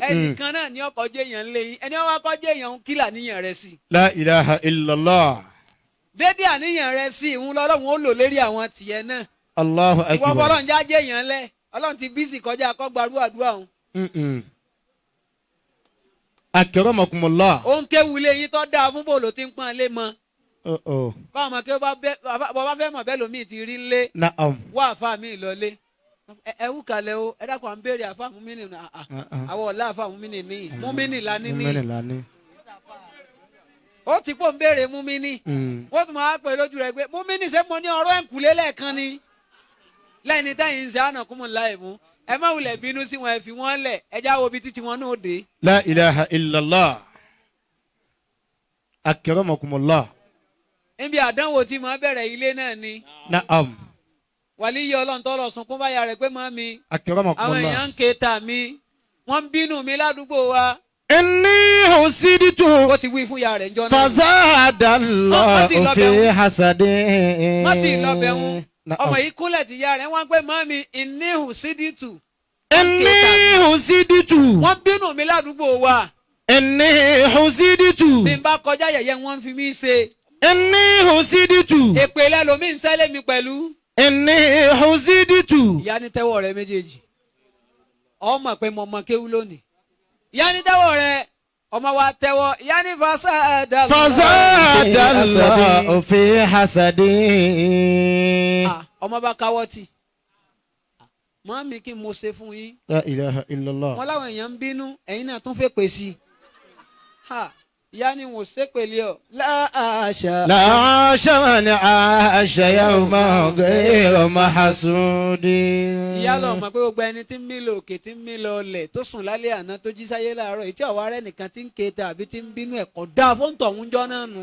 ẹnìkan náà ní ọkọ̀ jẹ́ èèyàn ńlẹ̀ yín ẹni ọwọ́ akọ́ jẹ́ èèyàn ń kílà níyàn rẹ̀ sí. La ilaha illallah. dédé àníyàn rẹ̀ sí ìhun lọ́lọ́run ó lò lérí àwọn tìyẹ náà. Allahu akbar. ìwọ Ọlọ́run já jẹ́ èèyàn lẹ̀ Ọlọ́run ti bísí kọjá akọ́gbarú àdúrà òun. Akramakumullah. ó ń kéwu ilé yín tó dáa fún bòlò tí ń pọ́n lé mọ́. báwọn ọmọ kí ó bá fẹ́ mọ̀ bẹ́ẹ̀ lómi ti rí lé Na'am. wá àfa mi lọlé ẹ wú kalẹ̀ o ẹ dákun à ń béèrè àfa mú mi nì àwọn ọ̀la àfa mú mi nì ní mú mi nì lání ní ó ti pò ń béèrè mú mi nì wọ́n tún máa pè lójú rẹ̀ pé mú mi nì ṣé mo ní ọ̀rọ̀ ẹ̀kúlé lẹ́ẹ̀kan ni lẹ́yìn táyìn ń ṣe àná kúmọ̀ láì mú ẹ má wulẹ̀ bínú sí wọn ẹ fi wọ́n lẹ̀ ẹ já wo bí títí wọn náà dé. La ilaha illallah. Akramakumullah. níbi àdánwò tí mo bẹ̀rẹ̀ ilé náà ni. Na'am. wàlí yẹ Ọlọ́run tó lọ sunkún báyà rẹ̀ pé mọ́ mi. Akramakumullah. àwọn èèyàn ń ké ta mi wọ́n ń bínú mi ládùúgbò wa. Inni husiditu. ó ti wí fún ya rẹ̀ njọ́ náà. Fazadallahu fi hasadin. má ti lọ bẹ̀ ń. ọmọ yìí kúnlẹ̀ tí ya rẹ̀ wọ́n pé mọ́ mi inni husiditu. Inni husiditu. wọ́n bínú mi ládùúgbò wa. Inni husiditu. bí n bá kọjá yẹ̀yẹ́ wọ́n fi mí ṣe. Inni husiditu. èpè lẹ́lòmí ń sẹ́lẹ̀ mi pẹ̀lú. Inni husiditu. ìyá ní tẹ́wọ́ rẹ méjèèjì ọmọ pé mo mọ kéwú lónìí ìyá ní tẹ́wọ́ rẹ ọmọ wa tẹ́wọ́ ìyá ní Fazadallahu fi hasadin. ọmọ bá káwọ́ tì mọ́ mi kí mo ṣe fún yín. La ilaha illallah. wọn láwọn èèyàn ń bínú ẹ̀yin náà tún fẹ́ pè sí i ìyá ni wọ́n ṣe pèlè ọ láàṣà. láàṣà wà ní àṣà yawma ghayra mahsudi. ìyá lọ mọ̀ pé gbogbo ẹni tí ń mí lọ òkè tí ń mí lọ ọlẹ̀ tó sùn lálẹ́ àná tó jí sáyé láàárọ̀ èyí tí ọ̀wá rẹ̀ nìkan ti ń ké ta àbí ti ń bínú ẹ̀kọ́ dáa fún tọ̀hún jọ náà nù.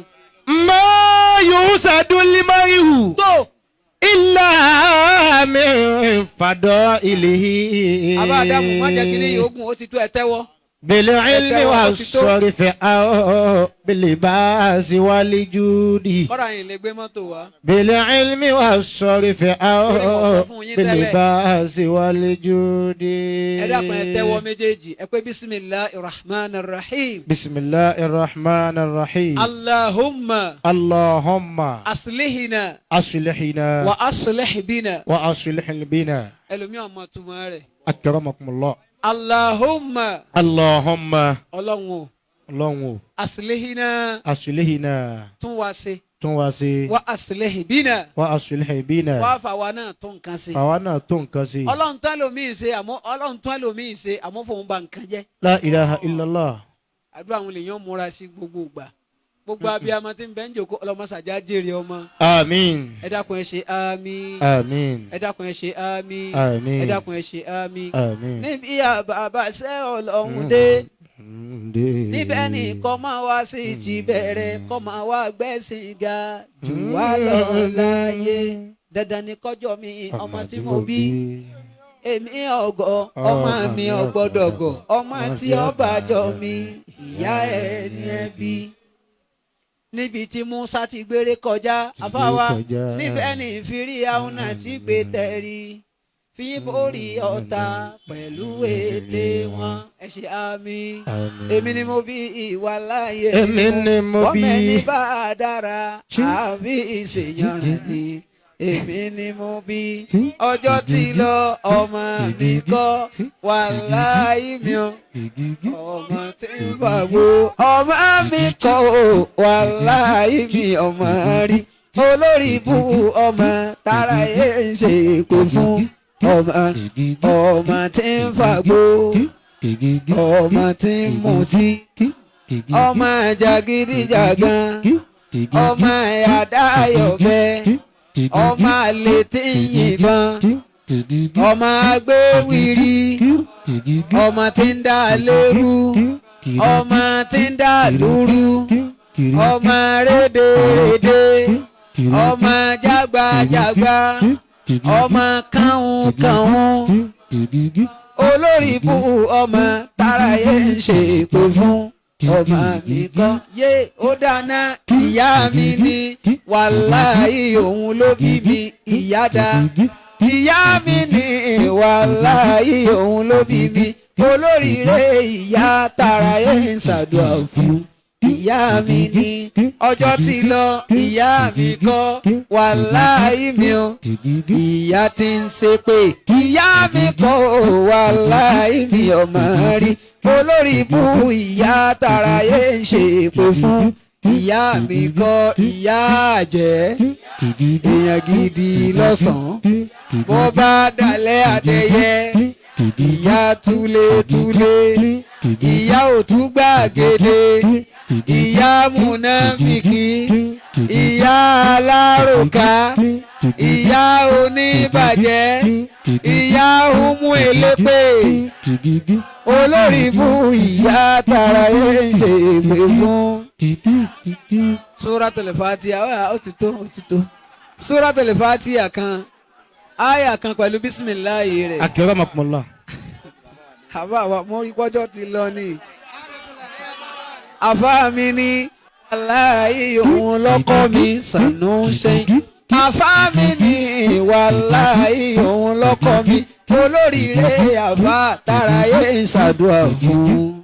ma yusadu limarihu. tó illa min fadailihi. àbá àdàmú wọn jẹ́ kí ní ogun ó ti tó ẹ tẹ́wọ́. بالعلم والصرف أو باللباس والجود. kọ́ra yìí lè gbé mọ́tò wá. بالعلم والصرف أو باللباس والجود. ẹ dákun ẹ tẹ́wọ́ méjèèjì ẹ pé bisimilahi rahman rahim. بسم الله الرحمن الرحيم. allahumma. اللهم aslihina. أصلحنا wa aslih bina. وأصلح بنا. ẹlòmíràn mọ̀ túmọ̀ rẹ̀. أكرمكم الله. allahumma. اللهم ọlọ́run o. اللهم aslihina. أصلحنا tún wá ṣe. tún wá ṣe. wa aslih bina. وأصلح بنا. wá fà wá náà tó nǹkan ṣe. àwa náà tó nǹkan sí. ọlọ́run tán lómi ṣe àmọ́ ọlọ́run tán lómi ṣe àmọ́ fòun ba nǹkan jẹ́. La ilaha illallah. àdúrà àwọn èèyàn múra sí gbogbo ìgbà gbogbo abiyamọ tí ń bẹ ń jòkó ọlọmọsàjà jèrè ọmọ. àmín. ẹ dákun ẹ ṣe àmín. àmín. ẹ dákun ẹ ṣe àmín. àmín. ẹ dákun ẹ ṣe àmín. àmín. níbi àbàbà ṣẹ́ ọlọ́run dé níbẹ̀ ni kọ́ máa wá sí ti bẹ̀rẹ̀ kọ́ máa wá gbẹ̀sìn ga jù wá lọ láyé dandan ni kọjọ́ mi ọmọ tí mo bí èmi ọgọ ọmọ mi ọgbọdọgọ ọmọ tí ọba jọ mi ìyá ẹ ní ẹbí níbi tí Musa ti gbére kọjá afáwa níbẹ̀ ni ìfìrí àwọn náà ti gbé tẹ̀rí fi borí ọ̀tá pẹ̀lú ète wọn ẹ ṣe àmín èmi ni mo bí ìwà láàyè èmi ni mo bí ọmọ ẹni bá a dára àbí ìṣèyàn rẹ ni èmi ni mo bí ọjọ́ tí lọ ọmọ mi kọ́ wà láì mi ò ọmọ tí ń bàgbó ọmọ mi kọ́ ò wà láì mi ọmọ rí olórí ibú ọmọ tara ẹ̀ ń ṣe èkó fún ọmọ tí ń fàgbó ọmọ tí ń mutí ọmọ jàgídíjàgan ọmọ àdáyọ̀bẹ ọmọ àlè tí ń yìnbọn ọmọ agbéwìrì ọmọ tí ń dá lérú ọmọ tí ń dá lúrú ọmọ rédèrèdè ọmọ jágbàjàgbà ọmọ kàhùnkàhùn olórí ibú ọmọ táráyé ń ṣe èpè fún ọmọ mi kan yé ó dáná ìyá mi ni wàláhì òun ló bí mi ìyá dá ìyá mi ni wàláhì òun ló bí mi olóríire ìyá táráyé ń ṣàdúrà fún ìyá mi ni ọjọ́ ti lọ ìyá mi kọ́ wàláhì mi o ìyá ti ń ṣépè ìyá mi kọ́ wàláhì mi ọmọ rí olórí ibú ìyá táráyé ń ṣépè fún ìyá mi kọ́ ìyá àjẹ́ èèyàn gidi lọ́sàn-án bó bá dalẹ̀ adẹ́yẹ ìyá túlétúlé ìyá òtún gbàgede ìyá múnáfìkì ìyá aláròká ìyá oníbàjẹ́ ìyá umu elépè olórí ibú ìyá táráyé ń ṣe èpè fún. Suratul Fatiha ó ti tó Suratul Fatiha kan àyà kan pẹ̀lú bísímìláì rẹ̀. akramakumullah. àbá wa mo rí pọ́jọ́ ti lọ ni. àfá mi ní wàláhì òun lọ́kọ́ mi sànú ṣe. àfá mi ní wàláhì òun lọ́kọ́ mi olóríire àfá táráyé ń ṣàdúrà fún.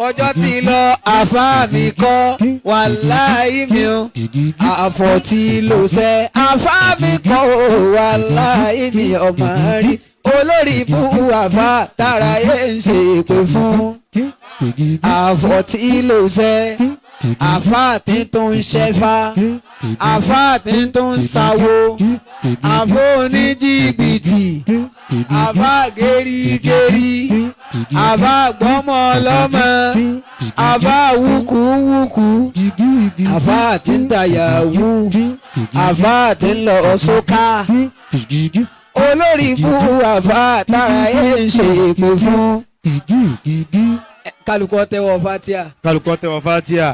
ọjọ́ ti lọ àfá mi kọ́ wàláhì mi o àfọ̀tí ló ṣe àfá mi kọ́ wàláhì mi ọmọ rí olórí ibú àfá táráyé ń ṣe èpè fún. àfọ̀tí ló ṣe àfá tí tó ń ṣẹfá àfá tí tó ń ṣàwo àfó oníjìbìtì àfá gẹ́rígẹ́rí àfá gbọ́mọ lọ́mọ àfá wúkúwúkú àfá tí ń tàyàwó àfá tí ń lọ sókà olórí ibú àfá táráyé ń ṣe èpè fún. kálukọ́ tẹ́wọ́ Fatiha. kálukọ́ tẹ́wọ́ Fatiha.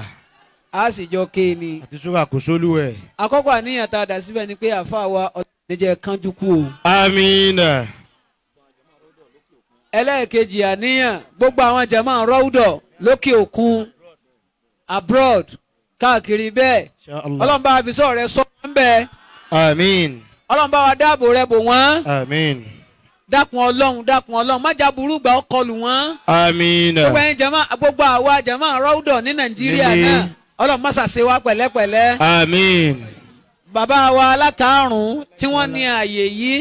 a sì jọ ké ni. àti sura kò sólú ẹ̀. àkọ́kọ́ àníyàn tá a dà síbẹ̀ ni pé àfa wa ọ̀dẹ́jẹ́ kánjú kú o. amiina. ẹlẹ́ẹ̀kejì àníyàn gbogbo àwọn jàmáà rọ́ọ̀dọ̀ lókè òkun abroad káàkiri bẹ́ẹ̀ ọlọ́run bá wa fi sọ̀rọ̀ rẹ sọ wọ́n bẹ́ẹ̀. àmín. ọlọ́run bá wa dáàbò rẹ bò wọ́n. àmín. dákun ọlọ́run má jà burú gbà ó kọlù wọ́n. àmín. gbogbo ẹ̀yin jàmáà gbogbo àwa jàmáà rọ́ọ̀dọ̀ ní nàìjíríà náà ọlọ́run má ṣàṣe wa pẹ̀lẹ́pẹ̀lẹ́. àmín. bàbá wa alákàárùn tí wọ́n ní ààyè yìí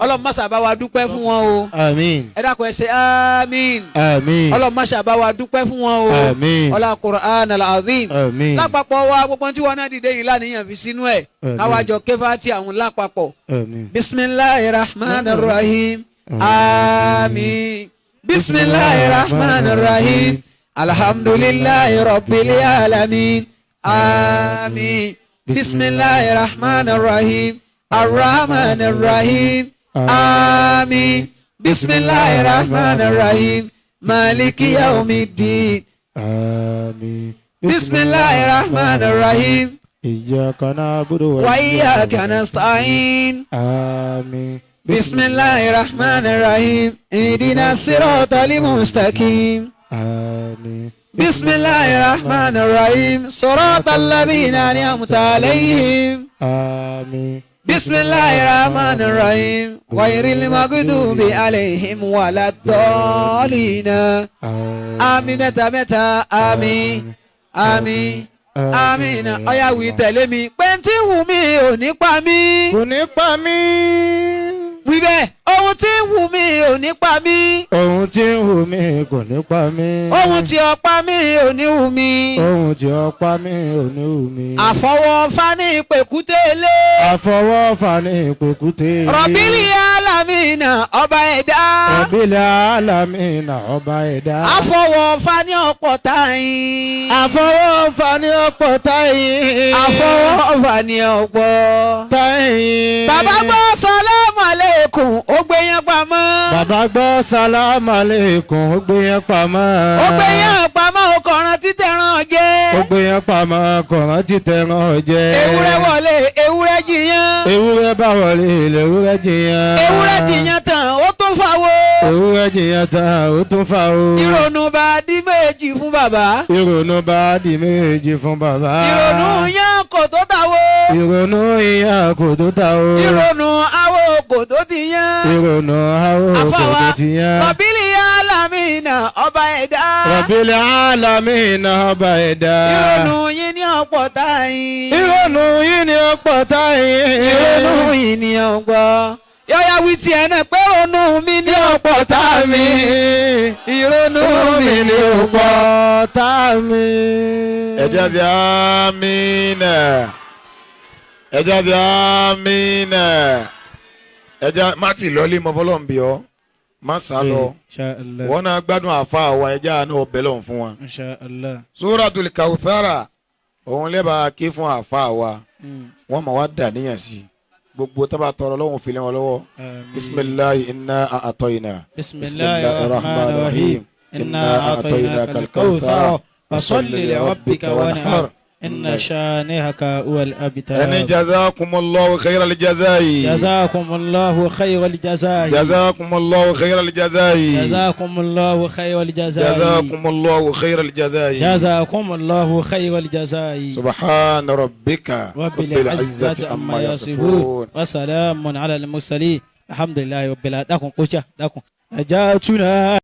ọlọ́run má ṣàbá wa dúpẹ́ fún wọn o. àmín. ẹ dákun ẹ ṣe àmín. àmín. ọlọ́run má ṣàbá wa dúpẹ́ fún wọn o. àmín. ọlá Qur'an al-Azim. àmín. lápapọ̀ wa gbogbo tí wọ́n náà dìde yìí láníyàn fi sínú ẹ̀ káwájọ kéfàtì àwọn lápapọ̀. àmín. bismillahir rahmanir rahim. àmín. bismillahir rahmanir rahim. alhamdulillahi rabbil alamin. àmín. بسم الله الرحمن الرحيم الرحمن الرحيم آمين بسم الله الرحمن الرحيم مالك يوم الدين آمين بسم الله الرحمن الرحيم إياك نعبد وإياك نستعين آمين بسم الله الرحمن الرحيم اهدنا الصراط المستقيم آمين بسم الله الرحمن الرحيم صراط الذين أنعمت عليهم آمين بسم الله الرحمن الرحيم غير المغضوب عليهم ولا الضالين آمين متى متى آمين آمين آمين ọ̀yá wí tẹ̀lé mi pé tí wù mí ò ní pa mí. kò ní pa mí. wí bẹ́ẹ̀ ohun tí ń wù mí ò ní pa mí. ohun tí ń wù mí kò ní pa mí. ohun tí ó pa mí ò ní wù mí. ohun tí ó pa mí ò ní wù mí. àfọwọ́fà ní ìpèkúté ilé. àfọwọ́fà ní ìpèkúté ilé. rọ̀bìlì alámìnà ọba ẹ̀dá. rọ̀bìlì alámìnà ọba ẹ̀dá. àfọwọ́fà ní ọ̀pọ̀ táyìn. àfọwọ́fà ní ọ̀pọ̀ táyìn. àfọwọ́fà ní ọ̀pọ̀ táyìn. bàbá gbọ́ sálámù aleikum ó gbé yẹn pamọ́. bàbá gbọ́ sálámù aleikum ó gbé yẹn pamọ́. ó gbé yẹn pamọ́ ó kọ̀ọ̀ràn títẹ̀ràn jẹ́. ó gbé yẹn pamọ́ kọ̀ọ̀ràn títẹ̀ràn jẹ́. ewúrẹ́ wọlé ewúrẹ́ jiyàn. ewúrẹ́ bá wọlé ewúrẹ́ jiyàn. ewúrẹ́ jiyàn tán ó tún fàwọ́. ewúrẹ́ jiyàn tán ó tún fàwọ́. ìrònú bá di méjì fún bàbá. ìrònú bá di méjì fún bàbá. ìrònú yẹn kò tó tàwọ́. ìrònú yẹn kò tó tàwọ́. ìrònú àwọ̀ kò tó ti yẹn. ìrònú àwọ̀ kò tó ti yẹn. rọ̀bìlì alámìnà ọba ẹ̀dá. rọ̀bìlì alámìnà ọba ẹ̀dá. ìrònú yìí ní ọ̀pọ̀ táyìn. ìrònú yìí ní ọ̀pọ̀ táyìn. ìrònú yìí ní ọ̀pọ̀. yọ̀yà wí tiẹ̀ náà pé ronú mi ní ọ̀pọ̀ tá mi. ìrònú mi ní ọ̀pọ̀ tá mi. ẹja sí amínà ẹja sí amínà ẹja má ti lọlé mọ fọlọ́n bí ọ má sá lọ wọn náà gbádùn àfa àwọn ẹja náà ọbẹ̀ lọ́hùn fún wa. Suratul Kawthara òun lẹ́bàá ké fún àfa wa wọ́n máa wá dà níyàn sí gbogbo tábà tọrọ lọ́hùn fi lé wọn lọ́wọ́. bisimilahi inna a'atoyina bisimilahi rahman rahim inna a'atoyina kalkawthara fasalli li rabbika wanhar. إن شانئك هو الأبتر. أن جزاكم الله خير الجزاء. جزاكم الله خير الجزاء. جزاكم الله خير الجزاء. جزاكم الله خير الجزاء. جزاكم الله خير الجزاء. جزاكم الله خير الجزاء. سبحان ربك رب العزة عما يصفون وسلام على المرسلين الحمد لله رب العالمين. داكم قوشا داكم نجاتنا.